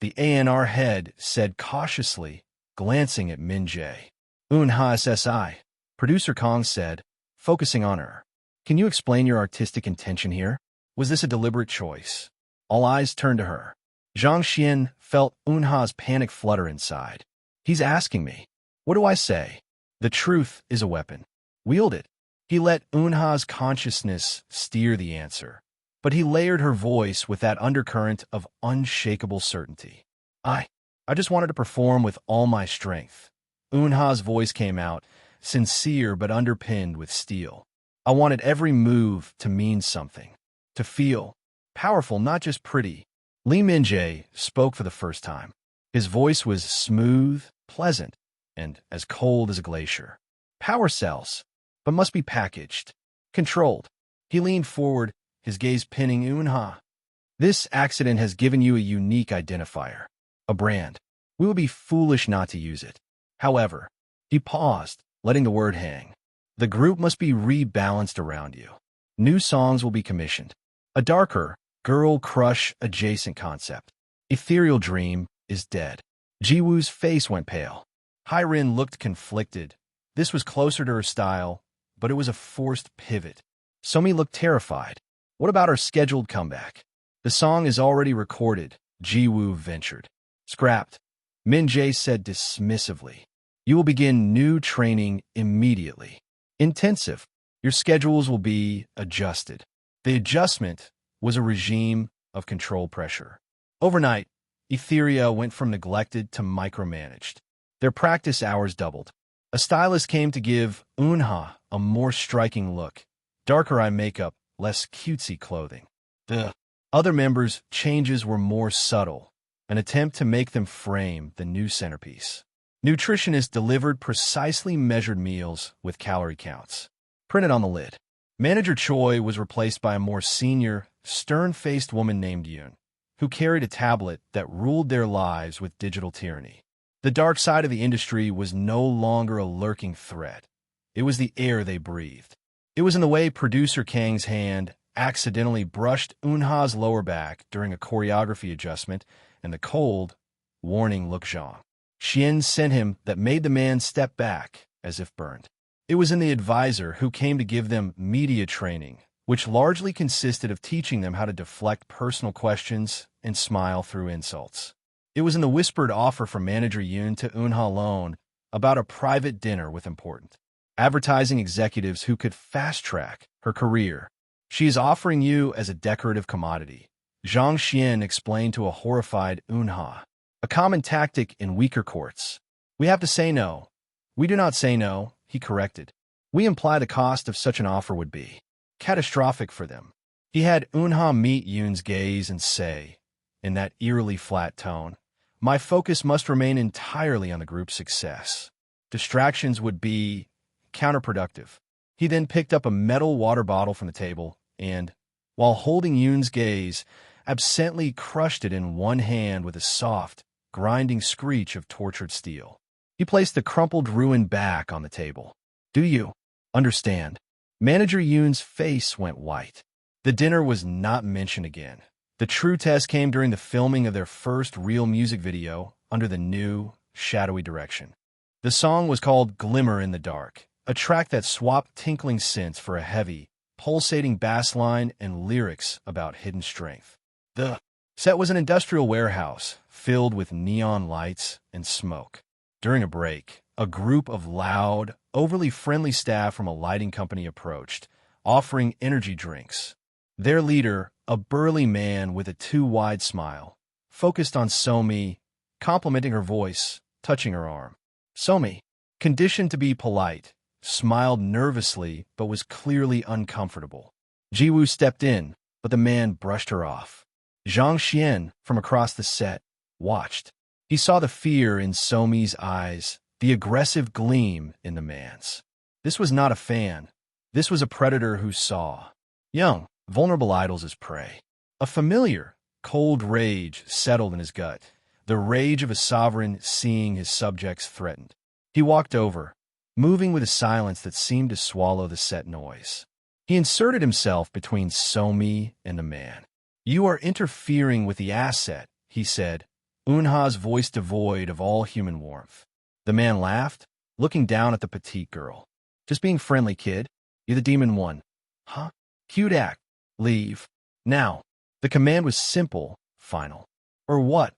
The ANR head said cautiously, glancing at Min-jae. Eun-ha SSI. Producer Kong said, focusing on her. Can you explain your artistic intention here? Was this a deliberate choice? All eyes turned to her. Zhang Xuan felt Eun-ha's panic flutter inside. He's asking me. What do I say? The truth is a weapon. Wield it. He let Eun-ha's consciousness steer the answer, but he layered her voice with that undercurrent of unshakable certainty. I I just wanted to perform with all my strength. Eun-ha's voice came out, sincere but underpinned with steel. I wanted every move to mean something, to feel powerful, not just pretty. Lee Min-jae spoke for the first time. His voice was smooth, pleasant, and as cold as a glacier. Power cells, but must be packaged, controlled. He leaned forward, his gaze pinning Eun-ha. This accident has given you a unique identifier, a brand. We would be foolish not to use it. However, he paused, letting the word hang. The group must be rebalanced around you. New songs will be commissioned. A darker, girl crush adjacent concept. Ethereal Dream is dead. Jiwoo's face went pale. Hyrin looked conflicted. This was closer to her style, but it was a forced pivot. Somi looked terrified. What about our scheduled comeback? The song is already recorded, Jiwoo ventured. Scrapped. Min-jae said dismissively. You will begin new training immediately. Intensive. Your schedules will be adjusted. The adjustment was a regime of control pressure. Overnight, Aetheria went from neglected to micromanaged. Their practice hours doubled. A stylist came to give Eun-ha a more striking look. Darker eye makeup, less cutesy clothing. The other members' changes were more subtle, an attempt to make them frame the new centerpiece. Nutritionists delivered precisely measured meals with calorie counts. Printed on the lid. Manager Choi was replaced by a more senior, stern-faced woman named Yoon, who carried a tablet that ruled their lives with digital tyranny. The dark side of the industry was no longer a lurking threat. It was the air they breathed. It was in the way producer Kang's hand accidentally brushed Eun-ha's lower back during a choreography adjustment, and the cold, warning look Zhang Xuan sent him that made the man step back as if burned. It was in the advisor who came to give them media training, which largely consisted of teaching them how to deflect personal questions and smile through insults. It was in the whispered offer from manager Yoon to Eun-ha alone about a private dinner with important advertising executives who could fast-track her career. She is offering you as a decorative commodity, Zhang Xuan explained to a horrified Eun-ha. A common tactic in weaker courts. We have to say no. We do not say no, he corrected. We imply the cost of such an offer would be catastrophic for them. He had Eun-ha meet Yoon's gaze and say, in that eerily flat tone, my focus must remain entirely on the group's success. Distractions would be counterproductive. He then picked up a metal water bottle from the table and, while holding Yoon's gaze, absently crushed it in one hand with a soft, grinding screech of tortured steel. He placed the crumpled ruin back on the table. Do you understand? Manager Yoon's face went white. The dinner was not mentioned again. The true test came during the filming of their first real music video under the new, shadowy direction. The song was called Glimmer in the Dark, a track that swapped tinkling synths for a heavy, pulsating bass line and lyrics about hidden strength. The set was an industrial warehouse filled with neon lights and smoke. During a break, a group of loud, overly friendly staff from a lighting company approached, offering energy drinks. Their leader, a burly man with a too-wide smile, focused on Somi, complimenting her voice, touching her arm. Somi, conditioned to be polite, smiled nervously but was clearly uncomfortable. Jiwoo stepped in, but the man brushed her off. Zhang Xuan, from across the set, watched. He saw the fear in Somi's eyes, the aggressive gleam in the man's. This was not a fan. This was a predator who saw young, vulnerable idols as prey. A familiar, cold rage settled in his gut, the rage of a sovereign seeing his subjects threatened. He walked over, moving with a silence that seemed to swallow the set noise. He inserted himself between Somi and the man. You are interfering with the asset, he said, Eun-ha's voice devoid of all human warmth. The man laughed, looking down at the petite girl. Just being friendly, kid. You're the demon one. Huh? Cute act. Leave. Now. The command was simple, final. Or what?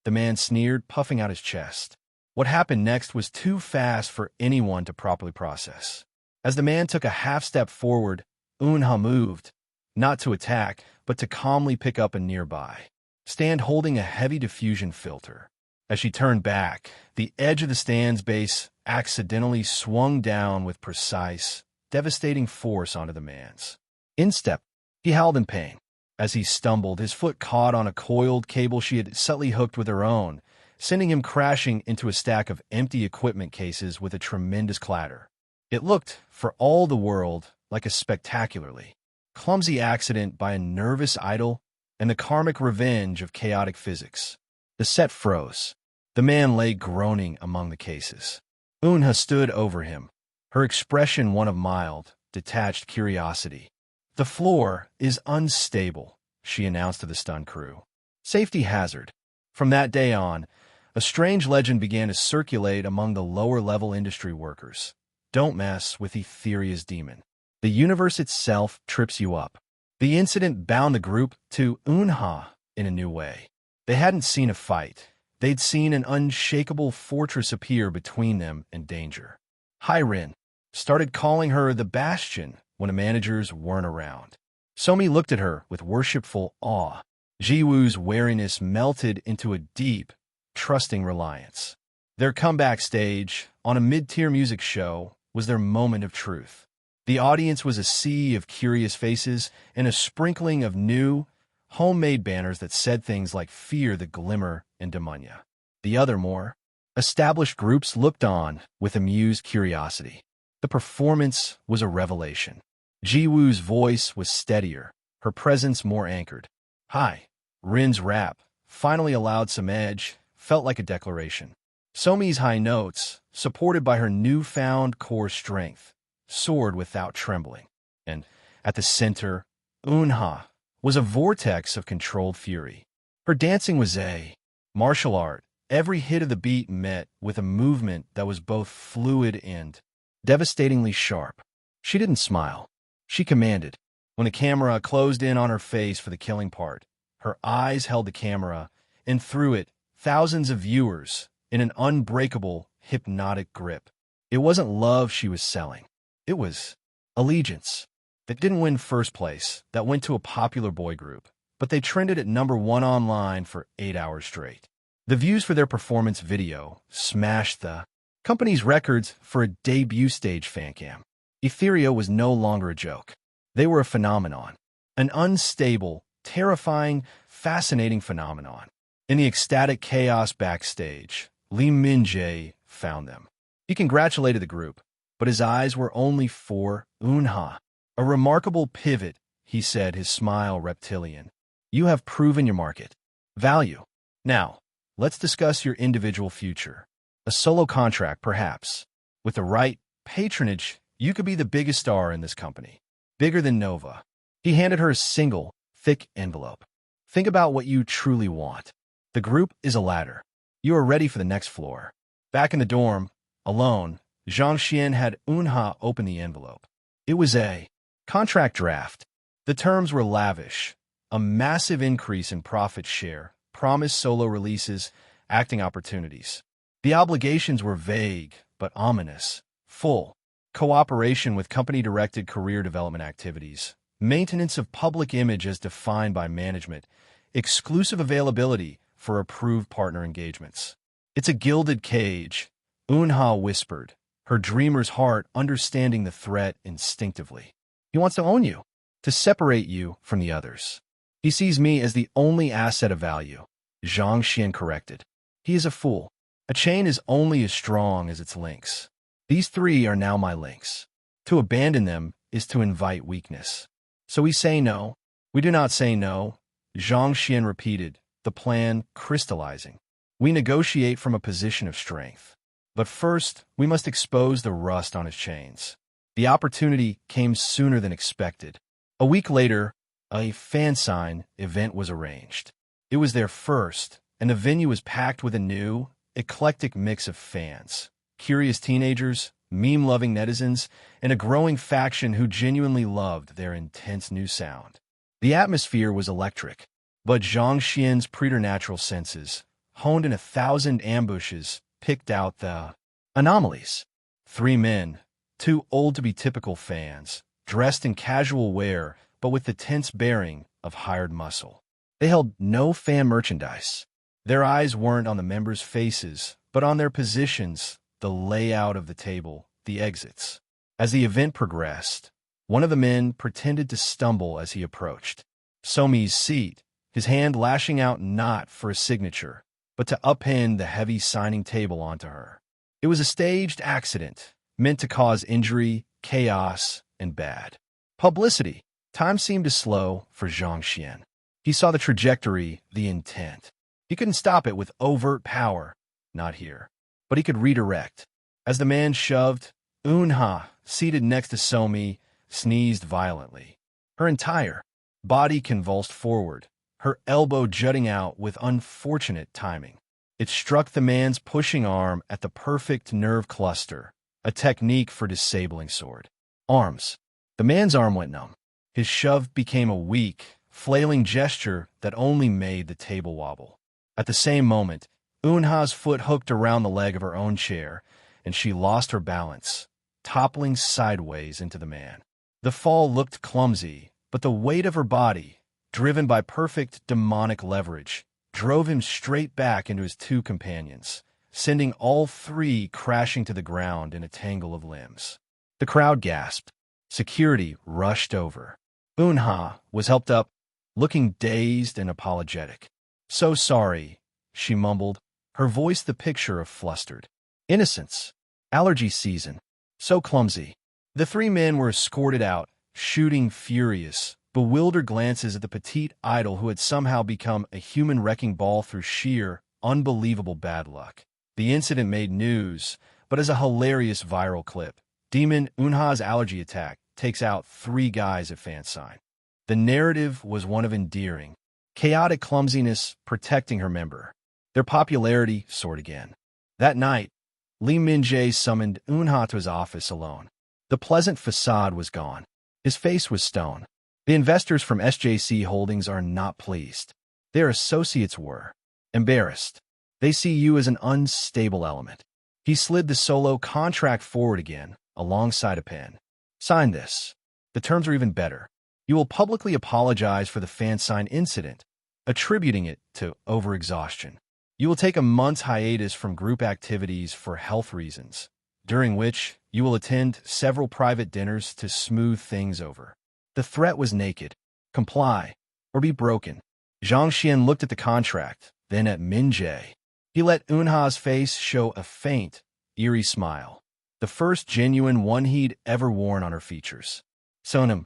The man sneered, puffing out his chest. What happened next was too fast for anyone to properly process. As the man took a half-step forward, Eun-ha moved, not to attack, but to calmly pick up a nearby stand holding a heavy diffusion filter. As she turned back, the edge of the stand's base accidentally swung down with precise, devastating force onto the man's instep. He howled in pain. As he stumbled, his foot caught on a coiled cable she had subtly hooked with her own, sending him crashing into a stack of empty equipment cases with a tremendous clatter. It looked, for all the world, like a spectacularly clumsy accident by a nervous idol and the karmic revenge of chaotic physics. The set froze. The man lay groaning among the cases. Eun-ha stood over him, her expression one of mild, detached curiosity. "The floor is unstable," she announced to the stunned crew. "Safety hazard." From that day on, a strange legend began to circulate among the lower-level industry workers. Don't mess with Aetheria's demon. The universe itself trips you up. The incident bound the group to Eun-ha in a new way. They hadn't seen a fight. They'd seen an unshakable fortress appear between them and danger. Hyrin started calling her the Bastion when the managers weren't around. Somi looked at her with worshipful awe. Jiwoo's wariness melted into a deep, trusting reliance. Their comeback stage, on a mid-tier music show, was their moment of truth. The audience was a sea of curious faces and a sprinkling of new, homemade banners that said things like "Fear the Glimmer" and "Demonia." The other more established groups looked on with amused curiosity. The performance was a revelation. Jiwoo's voice was steadier, her presence more anchored. Hi. Rin's rap, finally allowed some edge, felt like a declaration. Somi's high notes, supported by her newfound core strength, soared without trembling. And at the center, Eun-ha was a vortex of controlled fury. Her dancing was a martial art, every hit of the beat met with a movement that was both fluid and devastatingly sharp. She didn't smile. She commanded. When the camera closed in on her face for the killing part, her eyes held the camera, and through it, thousands of viewers in an unbreakable, hypnotic grip. It wasn't love she was selling. It was allegiance. That didn't win first place, that went to a popular boy group, but they trended at #1 online for 8 hours straight. The views for their performance video smashed the company's records for a debut stage fancam. Aetheria was no longer a joke. They were a phenomenon. An unstable, terrifying, fascinating phenomenon. In the ecstatic chaos backstage, Lee Min-jae found them. He congratulated the group, but his eyes were only for Eun-ha. "A remarkable pivot," he said, his smile reptilian. "You have proven your market value. Now, let's discuss your individual future. A solo contract, perhaps. With the right patronage, you could be the biggest star in this company. Bigger than Nova." He handed her a single, thick envelope. "Think about what you truly want. The group is a ladder. You are ready for the next floor." Back in the dorm, alone, Zhang Xuan had Eun-ha open the envelope. It was a contract draft. The terms were lavish. A massive increase in profit share, promised solo releases, acting opportunities. The obligations were vague, but ominous. Full cooperation with company-directed career development activities, maintenance of public image as defined by management, exclusive availability for approved partner engagements. "It's a gilded cage," Eun-ha whispered, her dreamer's heart understanding the threat instinctively. "He wants to own you, to separate you from the others. He sees me as the only asset of value," Zhang Xuan corrected. "He is a fool. A chain is only as strong as its links. These 3 are now my links. To abandon them is to invite weakness. So we say no." "We do not say no," Zhang Xuan repeated, the plan crystallizing. "We negotiate from a position of strength. But first, we must expose the rust on his chains." The opportunity came sooner than expected. A week later, a fan sign event was arranged. It was their first, and the venue was packed with a new, eclectic mix of fans. Curious teenagers, meme-loving netizens, and a growing faction who genuinely loved their intense new sound. The atmosphere was electric, but Zhang Xian's preternatural senses, honed in 1,000 ambushes, picked out the anomalies. 3 men, too old to be typical fans, dressed in casual wear but with the tense bearing of hired muscle. They held no fan merchandise. Their eyes weren't on the members' faces, but on their positions, the layout of the table, the exits. As the event progressed, one of the men pretended to stumble as he approached Somi's seat, his hand lashing out not for a signature, but to upend the heavy signing table onto her. It was a staged accident, meant to cause injury, chaos, and bad publicity. Time seemed to slow for Zhang Xuan. He saw the trajectory, the intent. He couldn't stop it with overt power, not here. But he could redirect. As the man shoved, Eun-ha, seated next to Somi, sneezed violently. Her entire body convulsed forward, her elbow jutting out with unfortunate timing. It struck the man's pushing arm at the perfect nerve cluster, a technique for disabling sword arms. The man's arm went numb. His shove became a weak, flailing gesture that only made the table wobble. At the same moment, Eun-ha's foot hooked around the leg of her own chair, and she lost her balance, toppling sideways into the man. The fall looked clumsy, but the weight of her body, driven by perfect demonic leverage, drove him straight back into his two companions, sending all three crashing to the ground in a tangle of limbs. The crowd gasped. Security rushed over. Eun-ha was helped up, looking dazed and apologetic. "So sorry," she mumbled, her voice the picture of flustered innocence. "Allergy season. So clumsy." The three men were escorted out, shooting furious, bewildered glances at the petite idol who had somehow become a human wrecking ball through sheer, unbelievable bad luck. The incident made news, but as a hilarious viral clip, Demon Eun-ha's allergy attack takes out three guys at fan sign. The narrative was one of endearing, chaotic clumsiness protecting her member. Their popularity soared again. That night, Lee Min-jae summoned Eun-ha to his office alone. The pleasant facade was gone. His face was stone. The investors from SJC Holdings are not pleased. Their associates were embarrassed. They see you as an unstable element. He slid the solo contract forward again, alongside a pen. "Sign this. The terms are even better. You will publicly apologize for the fan sign incident, attributing it to overexhaustion. You will take a month's hiatus from group activities for health reasons, during which you will attend several private dinners to smooth things over." The threat was naked. Comply, or be broken. Zhang Xuan looked at the contract, then at Min-jae. He let Eun-ha's face show a faint, eerie smile, the first genuine one he'd ever worn on her features. "Sonam,"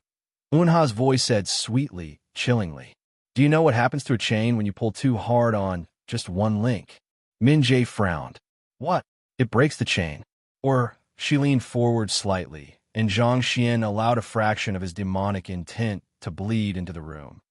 Eun-ha's voice said sweetly, chillingly. "Do you know what happens to a chain when you pull too hard on just one link?" Min-jae frowned. "What? It breaks the chain." Or, she leaned forward slightly, and Zhang Xuan allowed a fraction of his demonic intent to bleed into the room.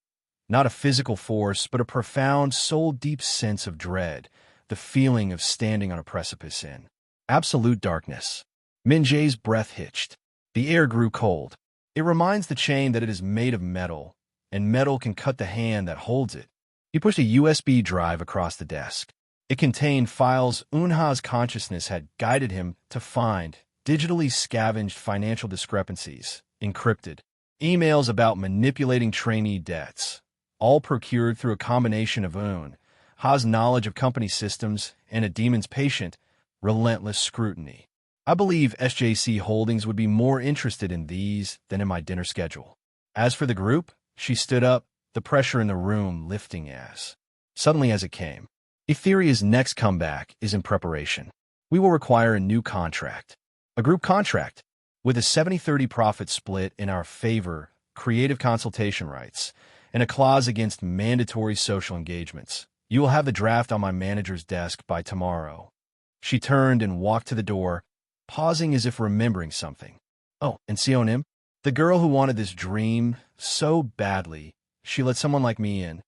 Not a physical force, but a profound, soul-deep sense of dread, the feeling of standing on a precipice in absolute darkness. Min-jae's breath hitched. The air grew cold. It reminds the chain that it is made of metal, and metal can cut the hand that holds it. He pushed a USB drive across the desk. It contained files Eun-ha's consciousness had guided him to find, digitally scavenged financial discrepancies, encrypted, emails about manipulating trainee debts, all procured through a combination of Eun-ha's knowledge of company systems and a demon's patient, relentless scrutiny. "I believe SJC Holdings would be more interested in these than in my dinner schedule." As for the group, she stood up, the pressure in the room lifting suddenly as it came. "Aetheria's next comeback is in preparation. We will require a new contract. A group contract, with a 70-30 profit split in our favor, creative consultation rights, and a clause against mandatory social engagements. You will have the draft on my manager's desk by tomorrow." She turned and walked to the door, pausing as if remembering something. "Oh, and Sionim? The girl who wanted this dream so badly, she let someone like me in."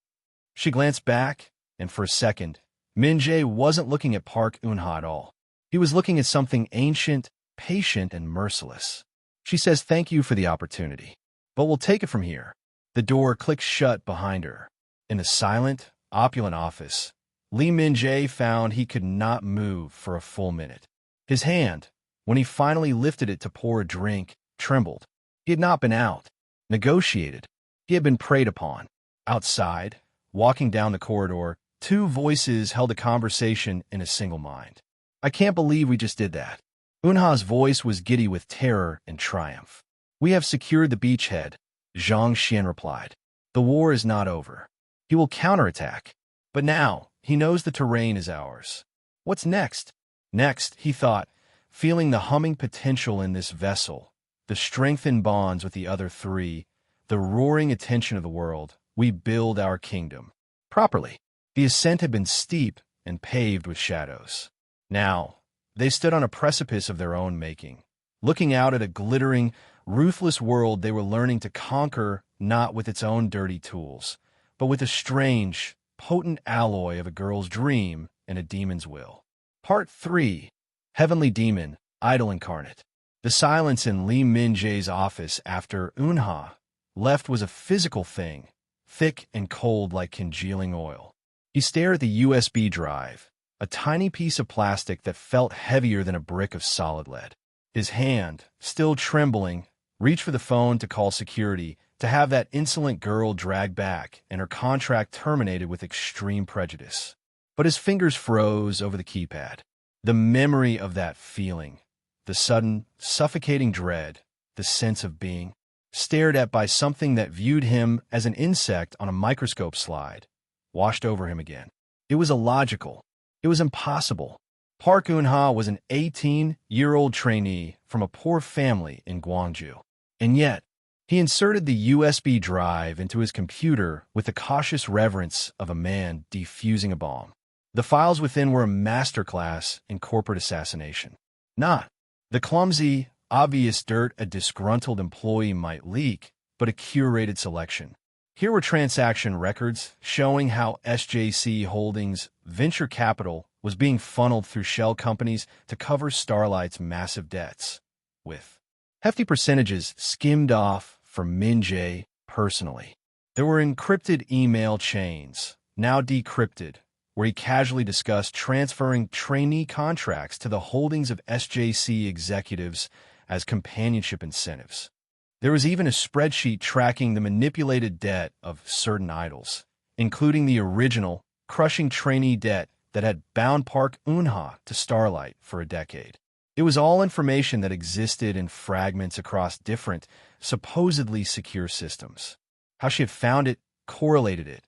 She glanced back, and for a second, Min-jae wasn't looking at Park Eun-ha at all. He was looking at something ancient, patient, and merciless. "She says thank you for the opportunity, but we'll take it from here." The door clicked shut behind her. In the silent, opulent office, Lee Min-jae found he could not move for a full minute. His hand, when he finally lifted it to pour a drink, trembled. He had not been out, negotiated. He had been preyed upon. Outside, walking down the corridor, Two voices held a conversation in a single mind. I can't believe we just did that. Eun-ha's voice was giddy with terror and triumph. We have secured the beachhead, Zhang Xuan replied. The war is not over. He will counterattack. But now, he knows the terrain is ours. What's next? Next, he thought, feeling the humming potential in this vessel, the strengthened bonds with the other three, the roaring attention of the world, we build our kingdom. Properly. The ascent had been steep and paved with shadows. Now, they stood on a precipice of their own making, looking out at a glittering, ruthless world they were learning to conquer not with its own dirty tools, but with a strange, potent alloy of a girl's dream and a demon's will. Part 3. Heavenly Demon, Idol Incarnate. The silence in Lee Min-jae's office after Eun-ha left was a physical thing, thick and cold like congealing oil. He stared at the USB drive, a tiny piece of plastic that felt heavier than a brick of solid lead. His hand, still trembling, reached for the phone to call security, to have that insolent girl dragged back and her contract terminated with extreme prejudice. But his fingers froze over the keypad. The memory of that feeling, the sudden, suffocating dread, the sense of being stared at by something that viewed him as an insect on a microscope slide, washed over him again. It was illogical. It was impossible. Park Eun-ha was an 18-year-old trainee from a poor family in Gwangju. And yet, he inserted the USB drive into his computer with the cautious reverence of a man defusing a bomb. The files within were a masterclass in corporate assassination. Not the clumsy, obvious dirt a disgruntled employee might leak, but a curated selection. Here were transaction records showing how SJC Holdings' venture capital was being funneled through shell companies to cover Starlight's massive debts, with hefty percentages skimmed off from Min-jae personally. There were encrypted email chains, now decrypted, where he casually discussed transferring trainee contracts to the holdings of SJC executives as companionship incentives. There was even a spreadsheet tracking the manipulated debt of certain idols, including the original, crushing trainee debt that had bound Park Eun-ha to Starlight for a decade. It was all information that existed in fragments across different, supposedly secure systems. How she had found it, correlated it,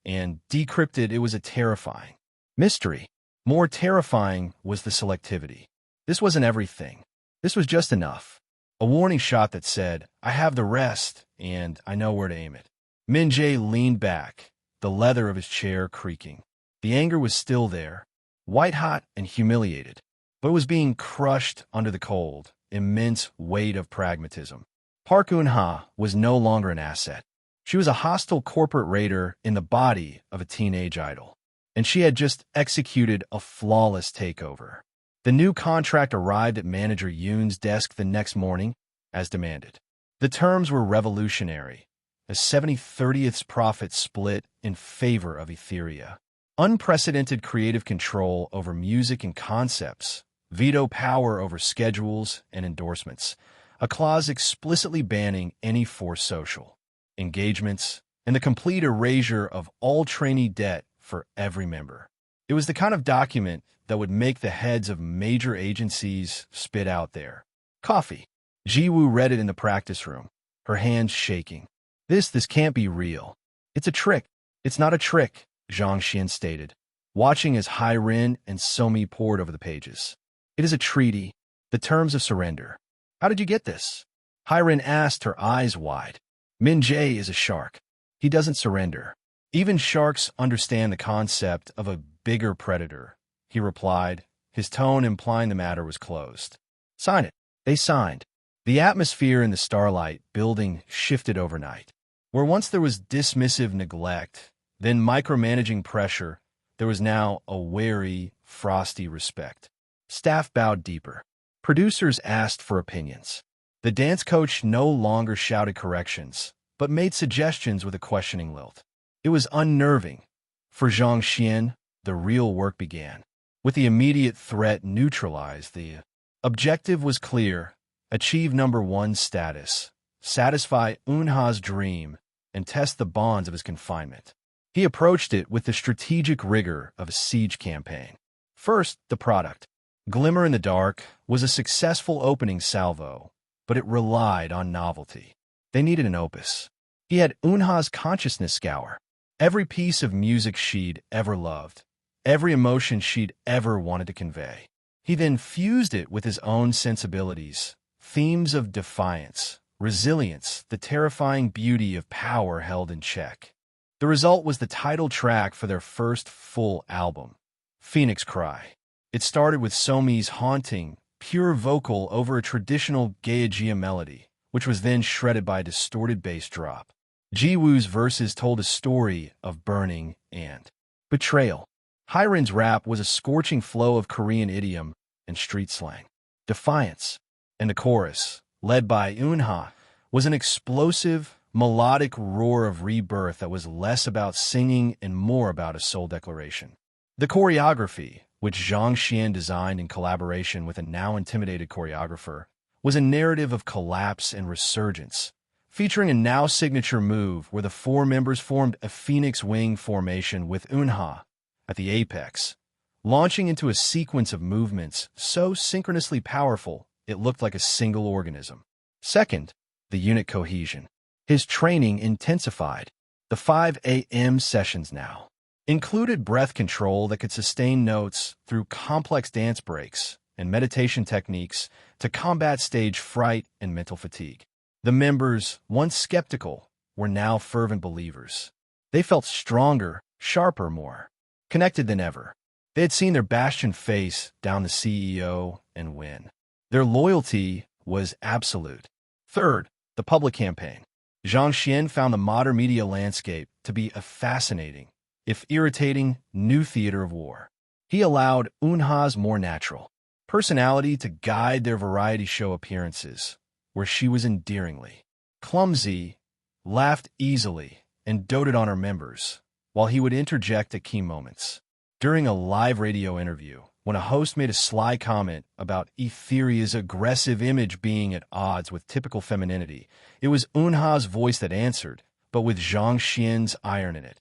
and decrypted it was a terrifying mystery. More terrifying was the selectivity. This wasn't everything. This was just enough. A warning shot that said, I have the rest, and I know where to aim it. Min-jae leaned back, the leather of his chair creaking. The anger was still there, white-hot and humiliated, but it was being crushed under the cold, immense weight of pragmatism. Park Eun-ha was no longer an asset. She was a hostile corporate raider in the body of a teenage idol, and she had just executed a flawless takeover. The new contract arrived at Manager Yoon's desk the next morning, as demanded. The terms were revolutionary, a 70/30ths profit split in favor of Aetheria. Unprecedented creative control over music and concepts, veto power over schedules and endorsements, a clause explicitly banning any forced social engagements, and the complete erasure of all trainee debt for every member. It was the kind of document that would make the heads of major agencies spit out their coffee. Ji-woo read it in the practice room, her hands shaking. This can't be real. It's a trick. It's not a trick, Zhang Xuan stated, watching as Hai-rin and Somi pored over the pages. It is a treaty, the terms of surrender. How did you get this? Hai-rin asked, her eyes wide. Min-jae is a shark. He doesn't surrender. Even sharks understand the concept of a bigger predator, he replied, his tone implying the matter was closed. Sign it. They signed. The atmosphere in the Starlight building shifted overnight. Where once there was dismissive neglect, then micromanaging pressure, there was now a wary, frosty respect. Staff bowed deeper. Producers asked for opinions. The dance coach no longer shouted corrections, but made suggestions with a questioning lilt. It was unnerving. For Zhang Xuan, the real work began. With the immediate threat neutralized, the objective was clear: achieve number 1 status, satisfy Eun-ha's dream, and test the bonds of his confinement. He approached it with the strategic rigor of a siege campaign. First, the product. Glimmer in the Dark was a successful opening salvo, but it relied on novelty. They needed an opus. He had Eun-ha's consciousness scour. Every piece of music she'd ever loved. Every emotion she'd ever wanted to convey. He then fused it with his own sensibilities, themes of defiance, resilience, the terrifying beauty of power held in check. The result was the title track for their first full album, Phoenix Cry. It started with Somi's haunting, pure vocal over a traditional Gaegeia melody, which was then shredded by a distorted bass drop. Jiwoo's verses told a story of burning and betrayal. Hyrin's rap was a scorching flow of Korean idiom and street slang. Defiance. And the chorus, led by Eun-ha, was an explosive, melodic roar of rebirth that was less about singing and more about a soul declaration. The choreography, which Zhang Xuan designed in collaboration with a now-intimidated choreographer, was a narrative of collapse and resurgence, featuring a now-signature move where the four members formed a phoenix wing formation with Eun-ha at the apex, launching into a sequence of movements so synchronously powerful it looked like a single organism. Second, the unit cohesion. His training intensified. The 5 a.m. sessions now included breath control that could sustain notes through complex dance breaks and meditation techniques to combat stage fright and mental fatigue. The members, once skeptical, were now fervent believers. They felt stronger, sharper, more connected than ever. They had seen their bastion face down the CEO and win. Their loyalty was absolute. Third, the public campaign. Zhang Xuan found the modern media landscape to be a fascinating, if irritating, new theater of war. He allowed Eun-ha's more natural personality to guide their variety show appearances, where she was endearingly clumsy, laughed easily, and doted on her members, while he would interject at key moments. During a live radio interview, when a host made a sly comment about Aetheria's aggressive image being at odds with typical femininity, it was Eun-ha's voice that answered, but with Zhang Xuan's iron in it.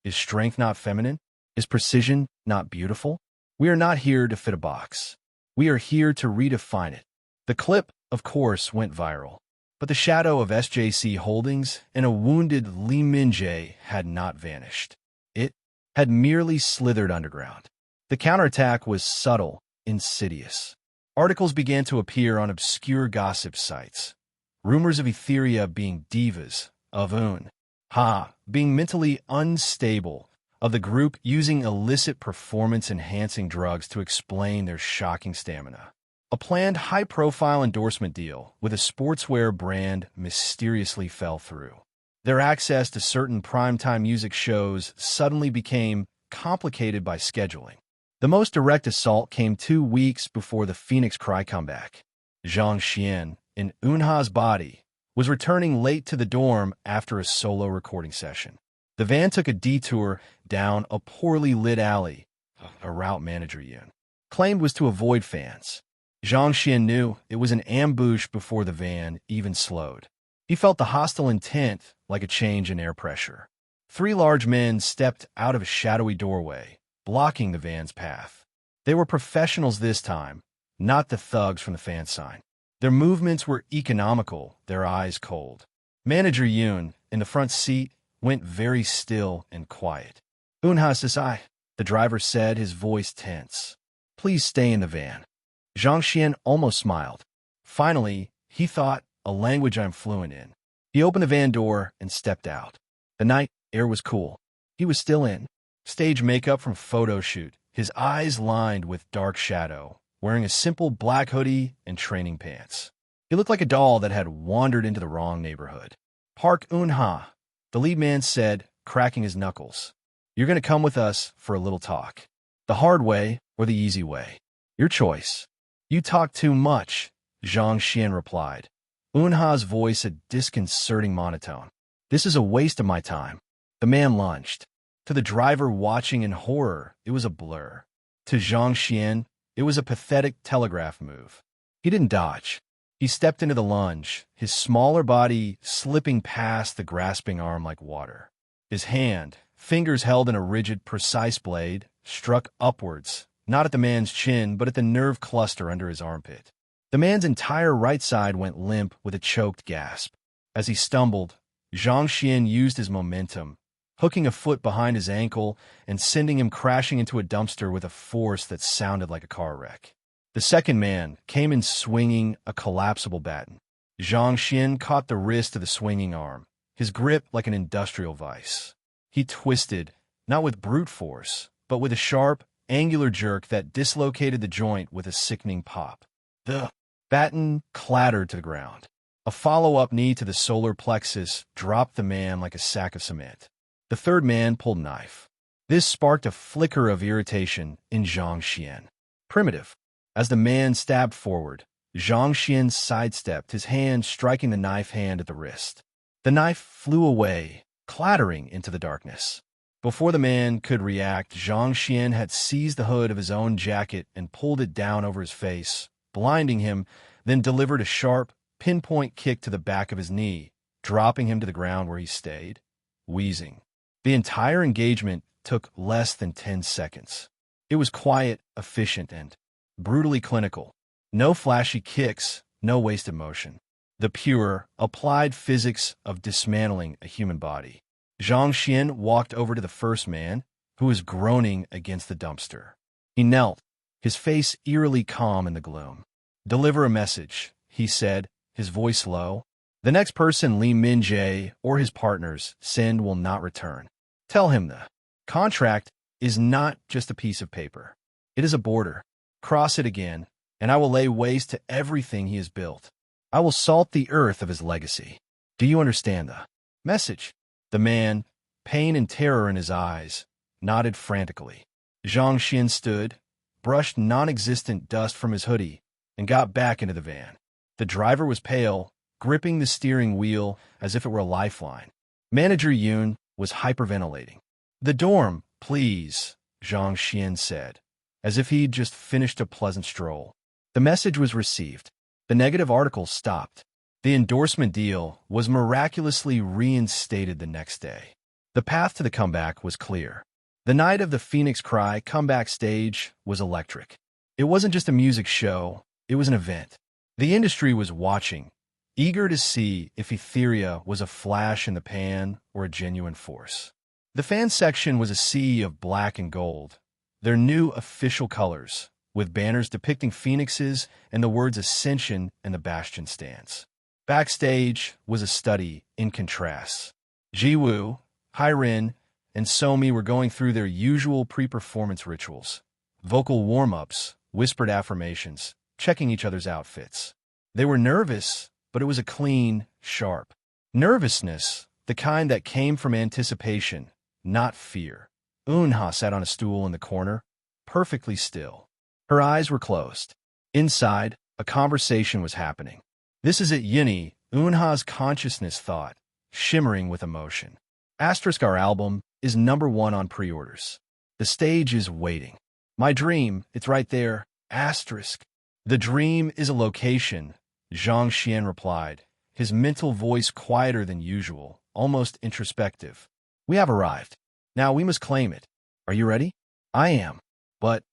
Is strength not feminine? Is precision not beautiful? We are not here to fit a box. We are here to redefine it. The clip, of course, went viral, but the shadow of SJC Holdings and a wounded Lee Min-jae had not vanished. It had merely slithered underground. The counterattack was subtle, insidious. Articles began to appear on obscure gossip sites. Rumors of Aetheria being divas, of Eun-ha being mentally unstable, of the group using illicit performance-enhancing drugs to explain their shocking stamina. A planned high-profile endorsement deal with a sportswear brand mysteriously fell through. Their access to certain primetime music shows suddenly became complicated by scheduling. The most direct assault came 2 weeks before the Phoenix Cry comeback. Zhang Xuan, in Eun-ha's body, was returning late to the dorm after a solo recording session. The van took a detour down a poorly lit alley, a route manager Yun claimed was to avoid fans. Zhang Xuan knew it was an ambush before the van even slowed. He felt the hostile intent like a change in air pressure. 3 large men stepped out of a shadowy doorway, blocking the van's path. They were professionals this time, not the thugs from the fan sign. Their movements were economical, their eyes cold. Manager Yun, in the front seat, went very still and quiet. Eun-ha says, the driver said, his voice tense. Please stay in the van. Zhang Xuan almost smiled. Finally, he thought, a language I'm fluent in. He opened the van door and stepped out. The night air was cool. He was still in stage makeup from photo shoot, his eyes lined with dark shadow, wearing a simple black hoodie and training pants. He looked like a doll that had wandered into the wrong neighborhood. Park Eun-ha, the lead man said, cracking his knuckles. You're going to come with us for a little talk. The hard way or the easy way. Your choice. You talk too much, Zhang Xuan replied. Eun-ha's voice a disconcerting monotone. This is a waste of my time. The man lunged. To the driver watching in horror, it was a blur. To Zhang Xuan, it was a pathetic telegraph move. He didn't dodge. He stepped into the lunge, his smaller body slipping past the grasping arm like water. His hand, fingers held in a rigid, precise blade, struck upwards, not at the man's chin, but at the nerve cluster under his armpit. The man's entire right side went limp with a choked gasp. As he stumbled, Zhang Xuan used his momentum, hooking a foot behind his ankle and sending him crashing into a dumpster with a force that sounded like a car wreck. The second man came in swinging a collapsible baton. Zhang Xuan caught the wrist of the swinging arm, his grip like an industrial vice. He twisted, not with brute force, but with a sharp, angular jerk that dislocated the joint with a sickening pop. The baton clattered to the ground. A follow-up knee to the solar plexus dropped the man like a sack of cement. The third man pulled knife. This sparked a flicker of irritation in Zhang Xuan. Primitive. As the man stabbed forward, Zhang Xuan sidestepped, his hand striking the knife hand at the wrist. The knife flew away, clattering into the darkness. Before the man could react, Zhang Xuan had seized the hood of his own jacket and pulled it down over his face, blinding him, then delivered a sharp, pinpoint kick to the back of his knee, dropping him to the ground where he stayed, wheezing. The entire engagement took less than 10 seconds. It was quiet, efficient, and brutally clinical. No flashy kicks, no wasted motion. The pure, applied physics of dismantling a human body. Zhang Xuan walked over to the first man, who was groaning against the dumpster. He knelt, his face eerily calm in the gloom. "Deliver a message," he said, his voice low. "The next person Li Minjae or his partners send will not return. Tell him the contract is not just a piece of paper. It is a border. Cross it again, and I will lay waste to everything he has built. I will salt the earth of his legacy. Do you understand the message?" The man, pain and terror in his eyes, nodded frantically. Zhang Xuan stood, brushed non-existent dust from his hoodie, and got back into the van. The driver was pale, gripping the steering wheel as if it were a lifeline. Manager Yoon was hyperventilating. "The dorm, please," Zhang Xuan said, as if he'd just finished a pleasant stroll. The message was received. The negative article stopped. The endorsement deal was miraculously reinstated the next day. The path to the comeback was clear. The night of the Phoenix Cry comeback stage was electric. It wasn't just a music show, it was an event. The industry was watching, eager to see if Aetheria was a flash in the pan or a genuine force. The fan section was a sea of black and gold, their new official colors, with banners depicting phoenixes and the words Ascension and the Bastion stance. Backstage was a study in contrasts. Jiwoo, Hyrin, and Somi were going through their usual pre-performance rituals. Vocal warm-ups, whispered affirmations, checking each other's outfits. They were nervous, but it was a clean, sharp nervousness, the kind that came from anticipation, not fear. Eun-ha sat on a stool in the corner, perfectly still. Her eyes were closed. Inside, a conversation was happening. "This is it, Unnie," Eun-ha's consciousness thought, shimmering with emotion. "Our album is #1 on pre-orders. The stage is waiting. My dream, it's right there, *. The dream is a location," Zhang Xuan replied, his mental voice quieter than usual, almost introspective. "We have arrived. Now we must claim it. Are you ready?" "I am. But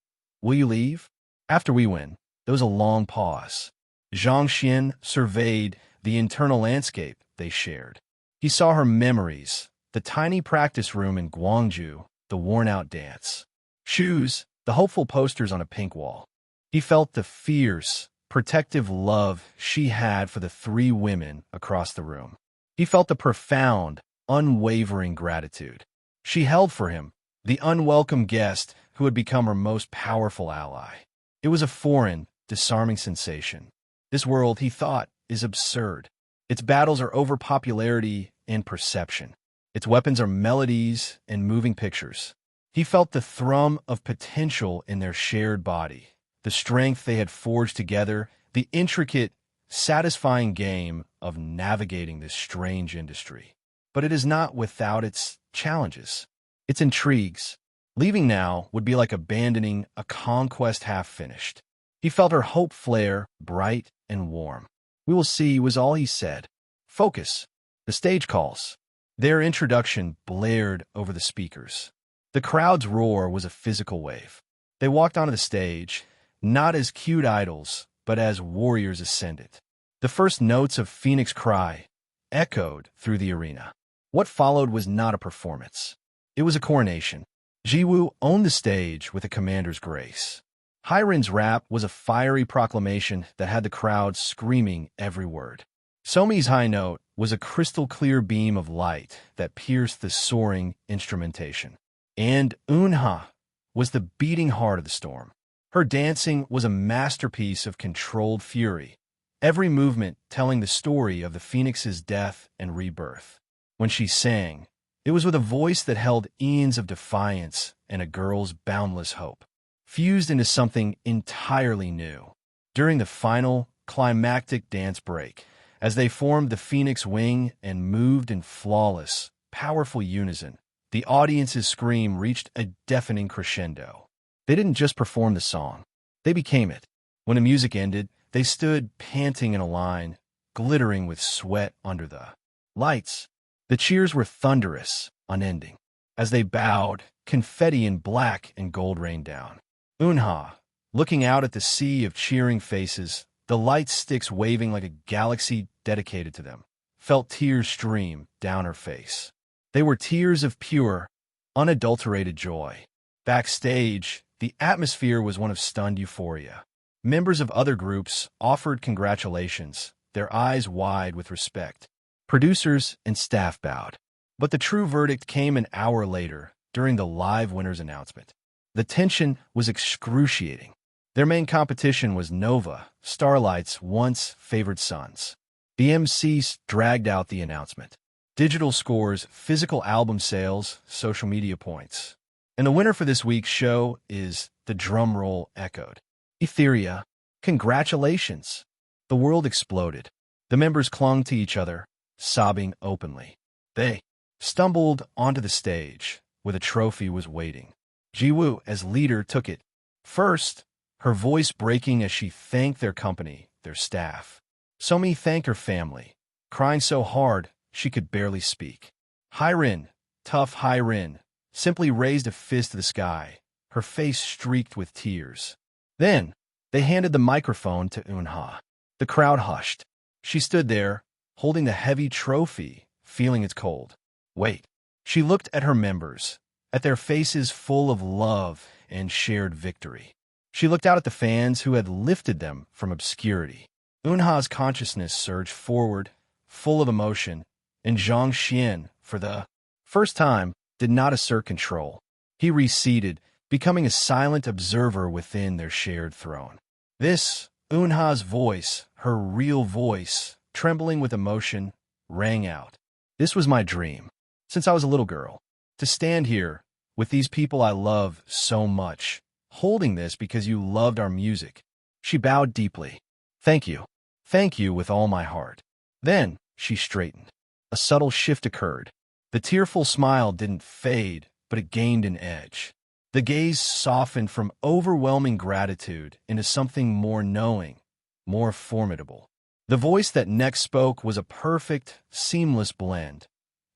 will you leave?" "After we win." There was a long pause. Zhang Xuan surveyed the internal landscape they shared. He saw her memories, the tiny practice room in Gwangju, the worn-out dance. Shoes, the hopeful posters on a pink wall. He felt the fierce, protective love she had for the 3 women across the room. He felt the profound, unwavering gratitude she held for him, the unwelcome guest who had become her most powerful ally. It was a foreign, disarming sensation. This world, he thought, is absurd. Its battles are over popularity and perception. Its weapons are melodies and moving pictures. He felt the thrum of potential in their shared body, the strength they had forged together, the intricate, satisfying game of navigating this strange industry. But it is not without its challenges, its intrigues. Leaving now would be like abandoning a conquest half-finished. He felt her hope flare, bright and warm. "We will see," was all he said. "Focus. The stage calls." Their introduction blared over the speakers. The crowd's roar was a physical wave. They walked onto the stage, not as cute idols, but as warriors ascended. The first notes of Phoenix Cry echoed through the arena. What followed was not a performance. It was a coronation. Jiwoo owned the stage with a commander's grace. Hyrin's rap was a fiery proclamation that had the crowd screaming every word. Somi's high note was a crystal-clear beam of light that pierced the soaring instrumentation. And Eun-ha was the beating heart of the storm. Her dancing was a masterpiece of controlled fury, every movement telling the story of the Phoenix's death and rebirth. When she sang, it was with a voice that held eons of defiance and a girl's boundless hope, fused into something entirely new. During the final, climactic dance break, as they formed the Phoenix Wing and moved in flawless, powerful unison, the audience's scream reached a deafening crescendo. They didn't just perform the song. They became it. When the music ended, they stood panting in a line, glittering with sweat under the lights. The cheers were thunderous, unending. As they bowed, confetti in black and gold rained down. Eun-ha, looking out at the sea of cheering faces, the light sticks waving like a galaxy dedicated to them, felt tears stream down her face. They were tears of pure, unadulterated joy. Backstage, the atmosphere was one of stunned euphoria. Members of other groups offered congratulations, their eyes wide with respect. Producers and staff bowed. But the true verdict came an hour later, during the live winners announcement. The tension was excruciating. Their main competition was Nova, Starlight's once favored sons. The MCs dragged out the announcement. Digital scores, physical album sales, social media points. And the winner for this week's show is, the drum roll echoed, Aetheria. Congratulations! The world exploded. The members clung to each other, sobbing openly. They stumbled onto the stage, where the trophy was waiting. Jiwoo, as leader, took it. First, her voice breaking as she thanked their company, their staff. Somi thanked her family, crying so hard she could barely speak. Hyrin, tough Hyrin, simply raised a fist to the sky, her face streaked with tears. Then, they handed the microphone to Eun-ha. The crowd hushed. She stood there, holding the heavy trophy, feeling its cold. Wait. She looked at her members, at their faces full of love and shared victory. She looked out at the fans who had lifted them from obscurity. Eun-ha's consciousness surged forward, full of emotion, and Zhang Xuan, for the first time, did not assert control. He receded, becoming a silent observer within their shared throne. This, Eun-ha's voice, her real voice, trembling with emotion, rang out. This was my dream, since I was a little girl, to stand here, with these people I love so much, holding this because you loved our music. She bowed deeply. Thank you. Thank you with all my heart. Then, she straightened. A subtle shift occurred. The tearful smile didn't fade, but it gained an edge. The gaze softened from overwhelming gratitude into something more knowing, more formidable. The voice that next spoke was a perfect, seamless blend.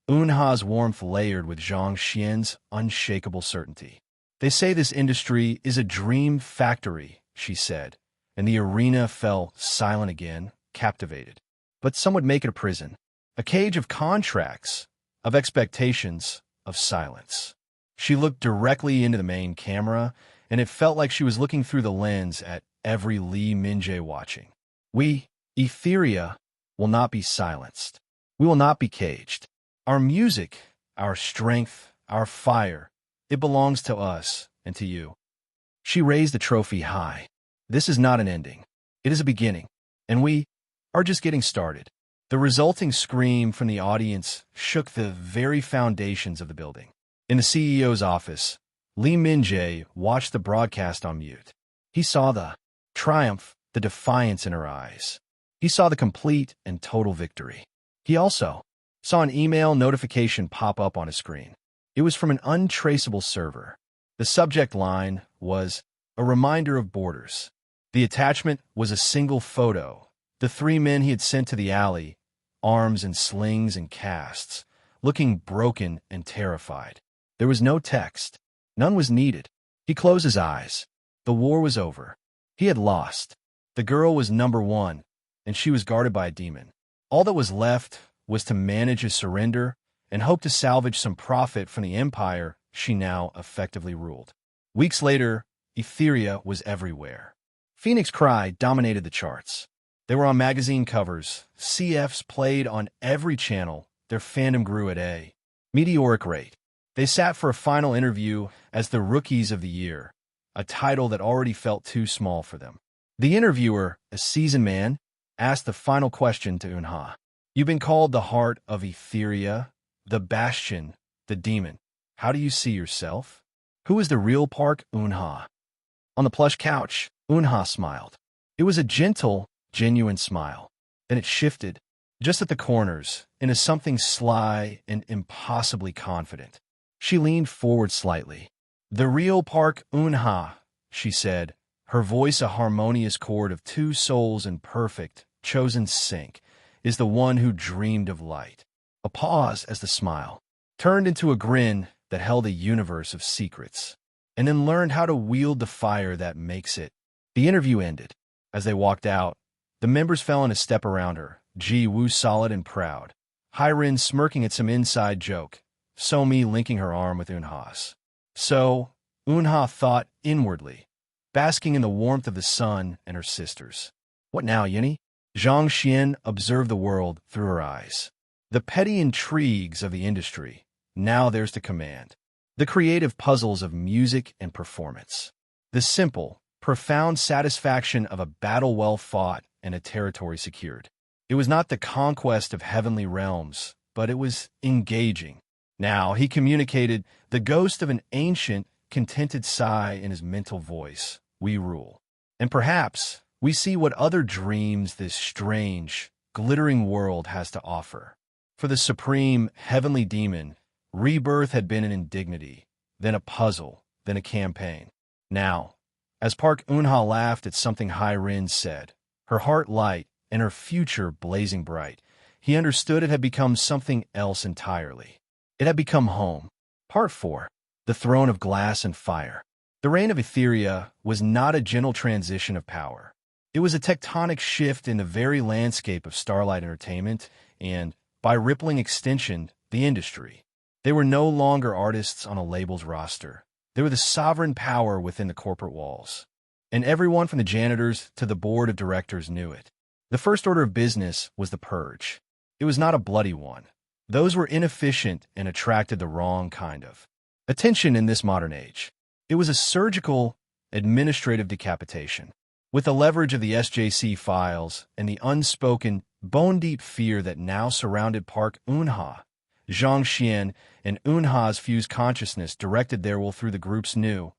Eun-ha's warmth layered with Zhang Xuan's unshakable certainty. They say this industry is a dream factory, she said, and the arena fell silent again, captivated. But some would make it a prison, a cage of contracts, of expectations, of silence. She looked directly into the main camera, and it felt like she was looking through the lens at every Lee Min-jae watching. We, Aetheria, will not be silenced. We will not be caged. Our music, our strength, our fire, it belongs to us and to you. She raised the trophy high. This is not an ending. It is a beginning, and we are just getting started. The resulting scream from the audience shook the very foundations of the building. In the CEO's office, Lee Min-jae watched the broadcast on mute. He saw the triumph, the defiance in her eyes. He saw the complete and total victory. He also saw an email notification pop up on his screen. It was from an untraceable server. The subject line was, "A reminder of borders." The attachment was a single photo. The three men he had sent to the alley, arms and slings and casts, looking broken and terrified. There was no text. None was needed. He closed his eyes. The war was over. He had lost. The girl was number one, and she was guarded by a demon. All that was left was to manage his surrender and hope to salvage some profit from the empire she now effectively ruled. Weeks later, Aetheria was everywhere. Phoenix Cry dominated the charts. They were on magazine covers, CFs played on every channel, their fandom grew at a meteoric rate. They sat for a final interview as the Rookies of the Year, a title that already felt too small for them. The interviewer, a seasoned man, asked the final question to Eun-ha. You've been called the heart of Aetheria, the bastion, the demon. How do you see yourself? Who is the real Park Eun-ha? On the plush couch, Eun-ha smiled. It was a gentle, genuine smile. Then it shifted, just at the corners, into something sly and impossibly confident. She leaned forward slightly. The real Park Eun-ha, she said, her voice a harmonious chord of two souls in perfect, chosen sync, is the one who dreamed of light. A pause as the smile turned into a grin that held a universe of secrets, and then learned how to wield the fire that makes it. The interview ended. As they walked out, the members fell in a step around her, Ji-woo solid and proud, Hyrin smirking at some inside joke, So-mi linking her arm with Eun-ha's. So, Eun-ha thought inwardly, basking in the warmth of the sun and her sisters. What now, Unnie? Zhang Xuan observed the world through her eyes. The petty intrigues of the industry, now theirs to command. The creative puzzles of music and performance. The simple, profound satisfaction of a battle well fought and a territory secured. It was not the conquest of heavenly realms, but it was engaging. Now he communicated the ghost of an ancient, contented sigh in his mental voice. We rule. And perhaps we see what other dreams this strange, glittering world has to offer. For the supreme, heavenly demon, rebirth had been an indignity, then a puzzle, then a campaign. Now, as Park Eun-ha laughed at something Hyrin said, her heart light and her future blazing bright, he understood it had become something else entirely. It had become home. Part 4. The Throne of Glass and Fire. The reign of Aetheria was not a gentle transition of power. It was a tectonic shift in the very landscape of Starlight Entertainment and, by rippling extension, the industry. They were no longer artists on a label's roster. They were the sovereign power within the corporate walls. And everyone from the janitors to the board of directors knew it. The first order of business was the purge. It was not a bloody one. Those were inefficient and attracted the wrong kind of attention in this modern age. It was a surgical, administrative decapitation. With the leverage of the SJC files and the unspoken, bone-deep fear that now surrounded Park Eun-ha, Zhang Xuan and Eun-ha's fused consciousness directed their will through the group's new,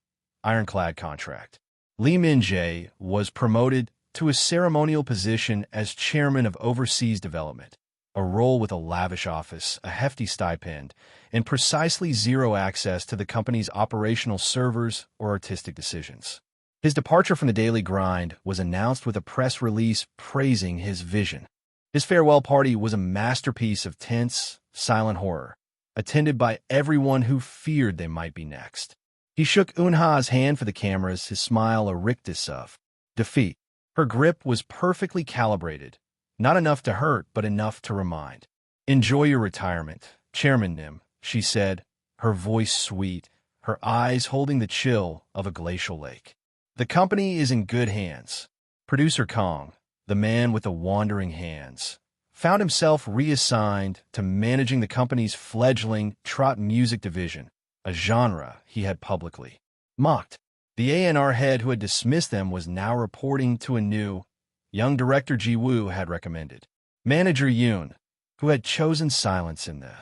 ironclad contract. Lee Min-jae was promoted to a ceremonial position as chairman of overseas development, a role with a lavish office, a hefty stipend, and precisely zero access to the company's operational servers or artistic decisions. His departure from the daily grind was announced with a press release praising his vision. His farewell party was a masterpiece of tense, silent horror, attended by everyone who feared they might be next. He shook Eun-ha's hand for the cameras, his smile a rictus of defeat. Her grip was perfectly calibrated, not enough to hurt, but enough to remind. Enjoy your retirement, Chairman Nim, she said, her voice sweet, her eyes holding the chill of a glacial lake. The company is in good hands. Producer Kong, the man with the wandering hands, found himself reassigned to managing the company's fledgling trot music division, a genre he had publicly mocked. The A&R head who had dismissed them was now reporting to a new, young director Ji-woo had recommended. Manager Yoon, who had chosen silence in the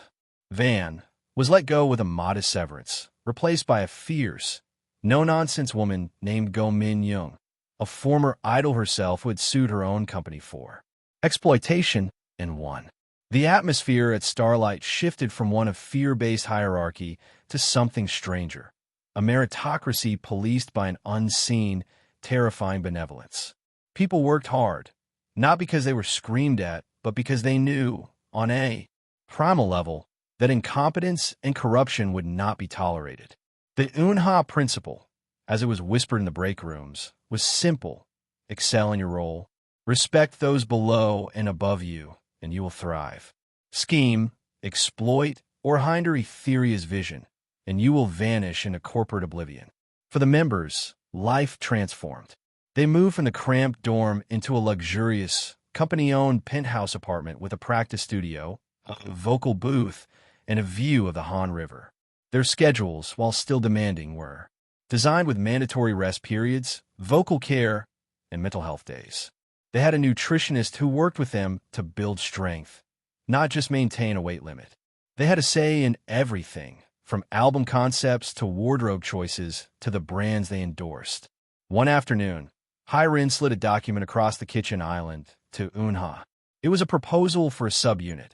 van, was let go with a modest severance, replaced by a fierce, no-nonsense woman named Go Min-young, a former idol herself who had sued her own company for exploitation and won. The atmosphere at Starlight shifted from one of fear-based hierarchy to something stranger, a meritocracy policed by an unseen, terrifying benevolence. People worked hard, not because they were screamed at, but because they knew, on a primal level, that incompetence and corruption would not be tolerated. The Eun-ha principle, as it was whispered in the break rooms, was simple. Excel in your role, respect those below and above you, and you will thrive. Scheme, exploit, or hinder Aetheria's vision, and you will vanish into corporate oblivion. For the members, life transformed. They moved from the cramped dorm into a luxurious, company-owned penthouse apartment with a practice studio, a vocal booth, and a view of the Han River. Their schedules, while still demanding, were designed with mandatory rest periods, vocal care, and mental health days. They had a nutritionist who worked with them to build strength, not just maintain a weight limit. They had a say in everything, from album concepts to wardrobe choices to the brands they endorsed. One afternoon, Hyrin slid a document across the kitchen island to Eun-ha. It was a proposal for a subunit,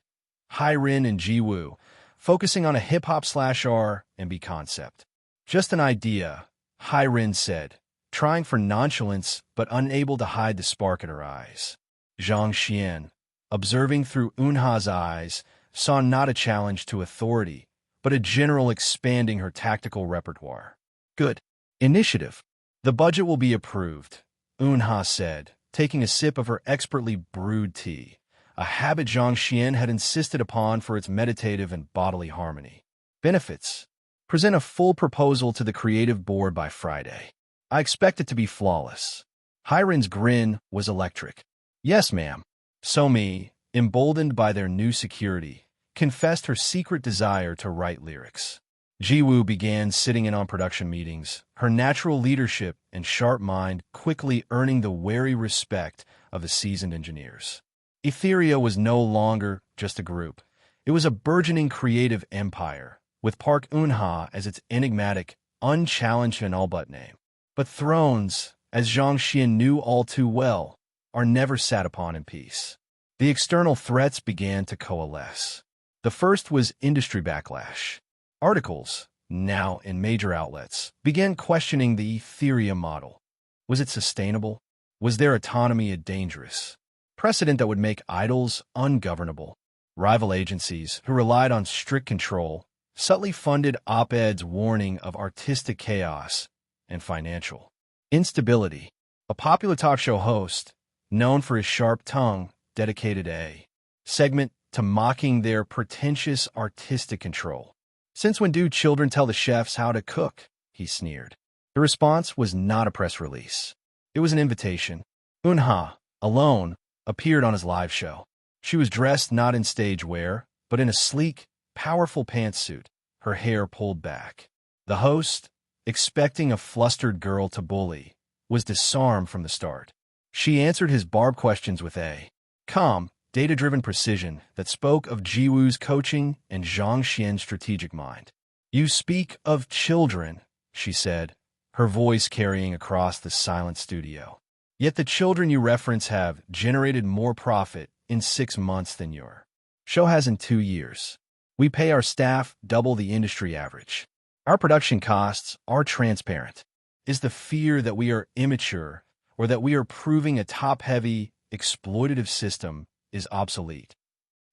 Hyrin and Jiwoo, focusing on a hip-hop/R&B concept. Just an idea, Hyrin said, trying for nonchalance but unable to hide the spark in her eyes. Zhang Xuan, observing through Eun-ha's eyes, saw not a challenge to authority, but a general expanding her tactical repertoire. Good. Initiative. The budget will be approved, Eun-ha said, taking a sip of her expertly brewed tea, a habit Zhang Xuan had insisted upon for its meditative and bodily harmony. Benefits. Present a full proposal to the creative board by Friday. I expect it to be flawless. Hyrin's grin was electric. Yes, ma'am. Somi, emboldened by their new security, confessed her secret desire to write lyrics. Jiwoo began sitting in on production meetings, her natural leadership and sharp mind quickly earning the wary respect of the seasoned engineers. Aetheria was no longer just a group. It was a burgeoning creative empire, with Park Eun-ha as its enigmatic, unchallenged and all-but name. But thrones, as Zhang Xuan knew all too well, are never sat upon in peace. The external threats began to coalesce. The first was industry backlash. Articles, now in major outlets, began questioning the Aetheria model. Was it sustainable? Was their autonomy dangerous? Precedent that would make idols ungovernable. Rival agencies, who relied on strict control, subtly funded op-eds warning of artistic chaos and financial instability. A popular talk show host, known for his sharp tongue, dedicated a segment to mocking their pretentious artistic control. "Since when do children tell the chefs how to cook?" he sneered. The response was not a press release. It was an invitation. Eun-ha, alone, appeared on his live show. She was dressed not in stage wear, but in a sleek, powerful pantsuit, her hair pulled back. The host, expecting a flustered girl to bully, was disarmed from the start. She answered his barbed questions with a calm, data-driven precision that spoke of Jiwoo's coaching and Zhang Xian's strategic mind. "You speak of children," she said, her voice carrying across the silent studio. "Yet the children you reference have generated more profit in 6 months than your show has in 2 years. We pay our staff double the industry average. Our production costs are transparent. Is the fear that we are immature or that we are proving a top-heavy, exploitative system is obsolete?"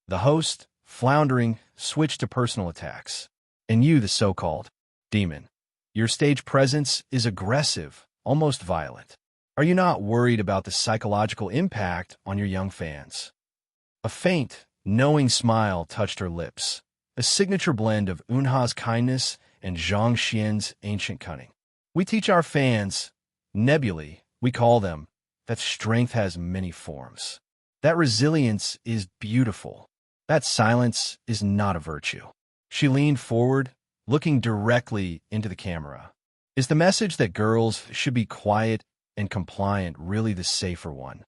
The host, floundering, switched to personal attacks. "And you, the so-called demon. Your stage presence is aggressive, almost violent. Are you not worried about the psychological impact on your young fans?" A faint, knowing smile touched her lips, a signature blend of Eun-ha's kindness and Zhang Xian's ancient cunning. "We teach our fans, nebulae, we call them, that strength has many forms. That resilience is beautiful. That silence is not a virtue." She leaned forward, looking directly into the camera. "Is the message that girls should be quiet and compliant really the safer one?"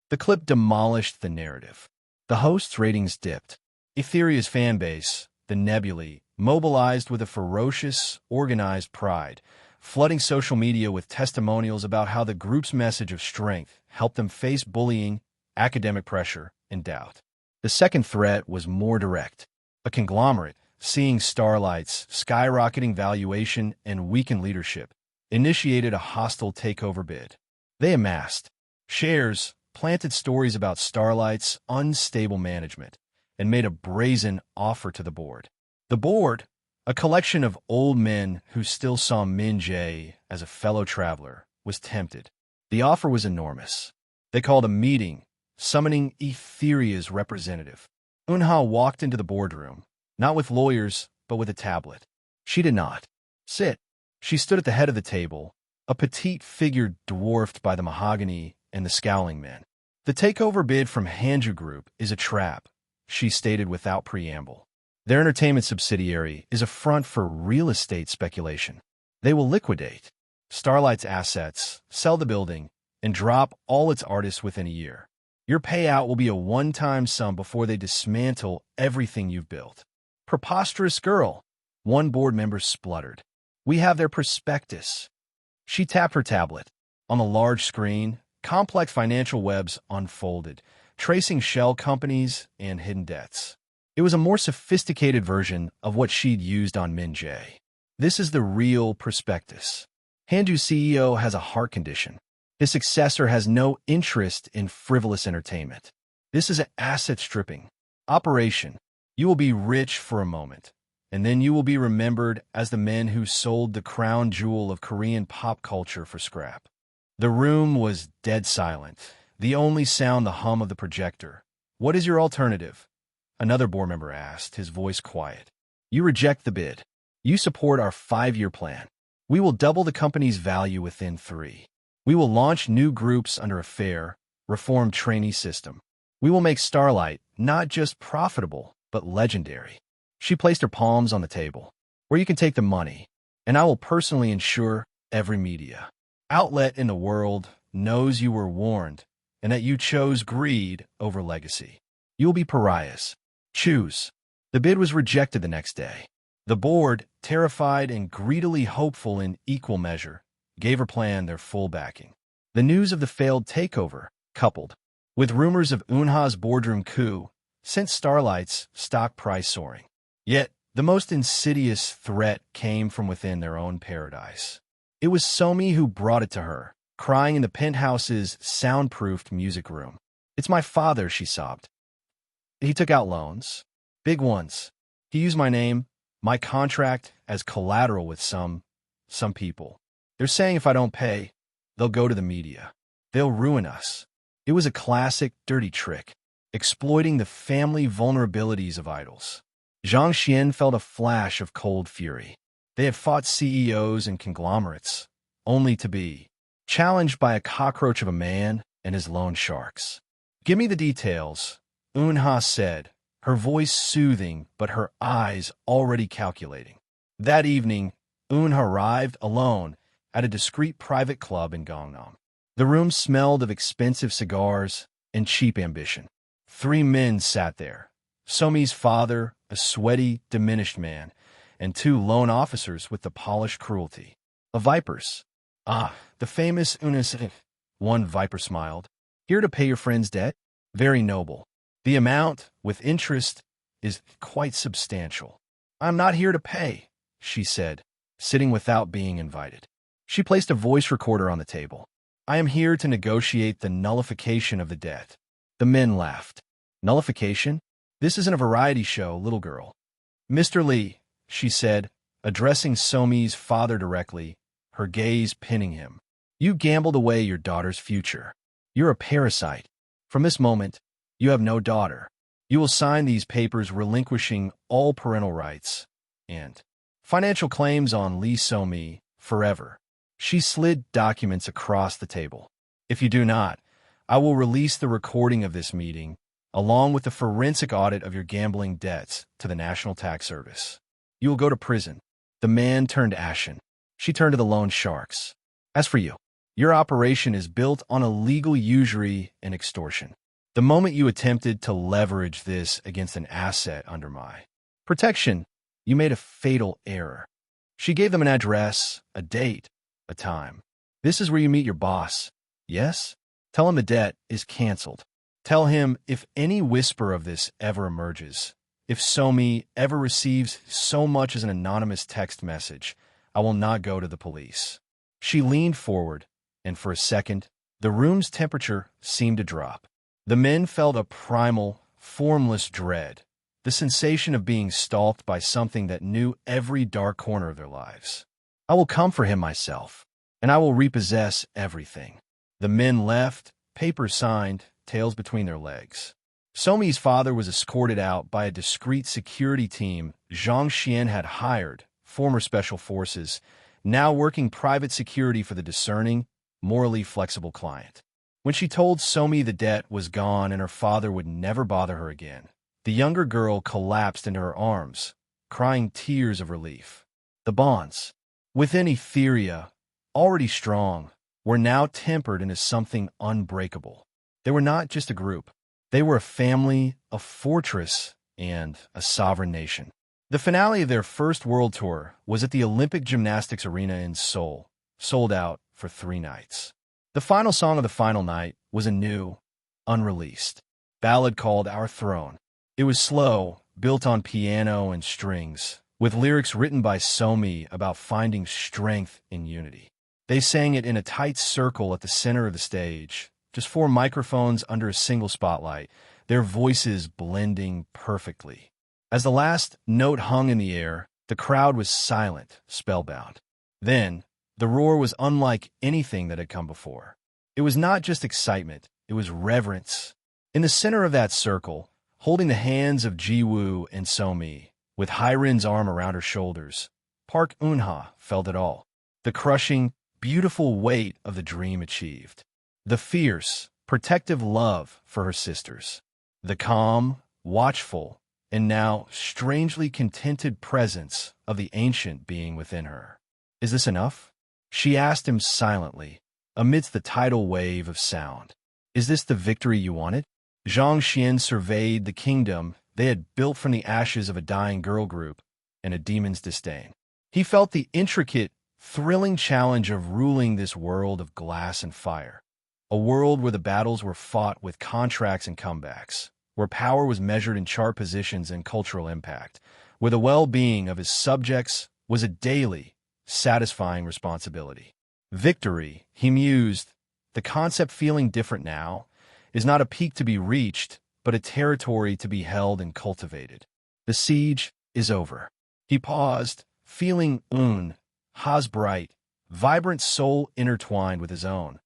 The clip demolished the narrative. The host's ratings dipped. Aetheria's fanbase, the nebulae, mobilized with a ferocious, organized pride, flooding social media with testimonials about how the group's message of strength helped them face bullying, academic pressure, and doubt. The second threat was more direct. A conglomerate, seeing Starlight's skyrocketing valuation and weakened leadership, initiated a hostile takeover bid. They amassed shares, planted stories about Starlight's unstable management, and made a brazen offer to the board. The board, a collection of old men who still saw Min Jae as a fellow traveler, was tempted. The offer was enormous. They called a meeting, summoning Aetheria's representative. Eun-ha walked into the boardroom, not with lawyers, but with a tablet. She did not sit. She stood at the head of the table, a petite figure dwarfed by the mahogany and the scowling men. The takeover bid from Hanju Group is a trap, she stated without preamble. Their entertainment subsidiary is a front for real estate speculation. They will liquidate Starlight's assets, sell the building, and drop all its artists within a year. Your payout will be a one-time sum before they dismantle everything you've built. Preposterous girl, one board member spluttered. We have their prospectus. She tapped her tablet. On the large screen, complex financial webs unfolded, tracing shell companies and hidden debts. It was a more sophisticated version of what she'd used on Min Jae. This is the real prospectus. Hanju's CEO has a heart condition. His successor has no interest in frivolous entertainment. This is an asset-stripping operation. You will be rich for a moment, and then you will be remembered as the men who sold the crown jewel of Korean pop culture for scrap. The room was dead silent, the only sound the hum of the projector. What is your alternative? Another board member asked, his voice quiet. You reject the bid. You support our 5-year plan. We will double the company's value within 3. We will launch new groups under a fair, reformed trainee system. We will make Starlight not just profitable, but legendary. She placed her palms on the table, where you can take the money, and I will personally ensure every media outlet in the world knows you were warned and that you chose greed over legacy. You will be pariahs. Choose. The bid was rejected the next day. The board, terrified and greedily hopeful in equal measure, gave her plan their full backing. The news of the failed takeover, coupled with rumors of Eun-ha's boardroom coup, sent Starlight's stock price soaring. Yet, the most insidious threat came from within their own paradise. It was Somi who brought it to her, crying in the penthouse's soundproofed music room. It's my father, she sobbed. He took out loans. Big ones. He used my name, my contract, as collateral with some people. They're saying if I don't pay, they'll go to the media. They'll ruin us. It was a classic dirty trick, exploiting the family vulnerabilities of idols. Zhang Xuan felt a flash of cold fury. They had fought CEOs and conglomerates, only to be challenged by a cockroach of a man and his loan sharks. Give me the details, Eun-ha said, her voice soothing but her eyes already calculating. That evening, Eun-ha arrived alone at a discreet private club in Gangnam. The room smelled of expensive cigars and cheap ambition. 3 men sat there. Somi's father, a sweaty, diminished man, and 2 loan officers with the polished cruelty of vipers. Ah, the famous Unnie. One viper smiled. Here to pay your friend's debt? Very noble. The amount, with interest, is quite substantial. I'm not here to pay, she said, sitting without being invited. She placed a voice recorder on the table. I am here to negotiate the nullification of the debt. The men laughed. Nullification? This isn't a variety show, little girl. Mr. Lee, she said, addressing Somi's father directly, her gaze pinning him. You gambled away your daughter's future. You're a parasite. From this moment, you have no daughter. You will sign these papers relinquishing all parental rights and financial claims on Lee Somi forever. She slid documents across the table. If you do not, I will release the recording of this meeting, along with the forensic audit of your gambling debts, to the National Tax Service. You will go to prison. The man turned ashen. She turned to the loan sharks. As for you, your operation is built on a legal usury and extortion. The moment you attempted to leverage this against an asset under my protection, you made a fatal error. She gave them an address, a date, a time. This is where you meet your boss. Yes? Tell him the debt is canceled. Tell him if any whisper of this ever emerges, if Somi ever receives so much as an anonymous text message, I will not go to the police. She leaned forward, and for a second, the room's temperature seemed to drop. The men felt a primal, formless dread, the sensation of being stalked by something that knew every dark corner of their lives. I will come for him myself, and I will repossess everything. The men left, papers signed, tails between their legs. Somi's father was escorted out by a discreet security team Zhang Xuan had hired, former special forces, now working private security for the discerning, morally flexible client. When she told Somi the debt was gone and her father would never bother her again, the younger girl collapsed into her arms, crying tears of relief. The bonds within Aetheria, already strong, were now tempered into something unbreakable. They were not just a group. They were a family, a fortress, and a sovereign nation. The finale of their first world tour was at the Olympic Gymnastics Arena in Seoul, sold out for 3 nights. The final song of the final night was a new, unreleased ballad called Our Throne. It was slow, built on piano and strings, with lyrics written by Somi about finding strength in unity. They sang it in a tight circle at the center of the stage, just 4 microphones under a single spotlight, their voices blending perfectly. As the last note hung in the air, the crowd was silent, spellbound. Then, the roar was unlike anything that had come before. It was not just excitement, it was reverence. In the center of that circle, holding the hands of Jiwoo and Somi, with Hyrin's arm around her shoulders, Park Eun-ha felt it all. The crushing, beautiful weight of the dream achieved. The fierce, protective love for her sisters. The calm, watchful, and now strangely contented presence of the ancient being within her. Is this enough? She asked him silently, amidst the tidal wave of sound. Is this the victory you wanted? Zhang Xuan surveyed the kingdom they had built from the ashes of a dying girl group and a demon's disdain. He felt the intricate, thrilling challenge of ruling this world of glass and fire. A world where the battles were fought with contracts and comebacks, where power was measured in chart positions and cultural impact, where the well-being of his subjects was a daily, satisfying responsibility. Victory, he mused, the concept feeling different now, is not a peak to be reached, but a territory to be held and cultivated. The siege is over. He paused, feeling Ha's bright, vibrant soul intertwined with his own,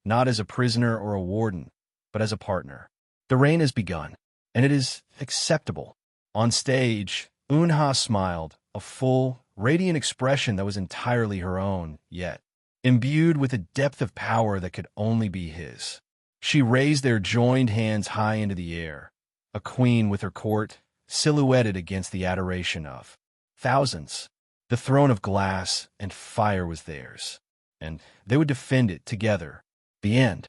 not as a prisoner or a warden, but as a partner. The reign has begun, and it is acceptable. On stage, Eun-ha smiled, a full, radiant expression that was entirely her own, yet imbued with a depth of power that could only be his. She raised their joined hands high into the air, a queen with her court, silhouetted against the adoration of thousands. The throne of glass and fire was theirs, and they would defend it together. The end.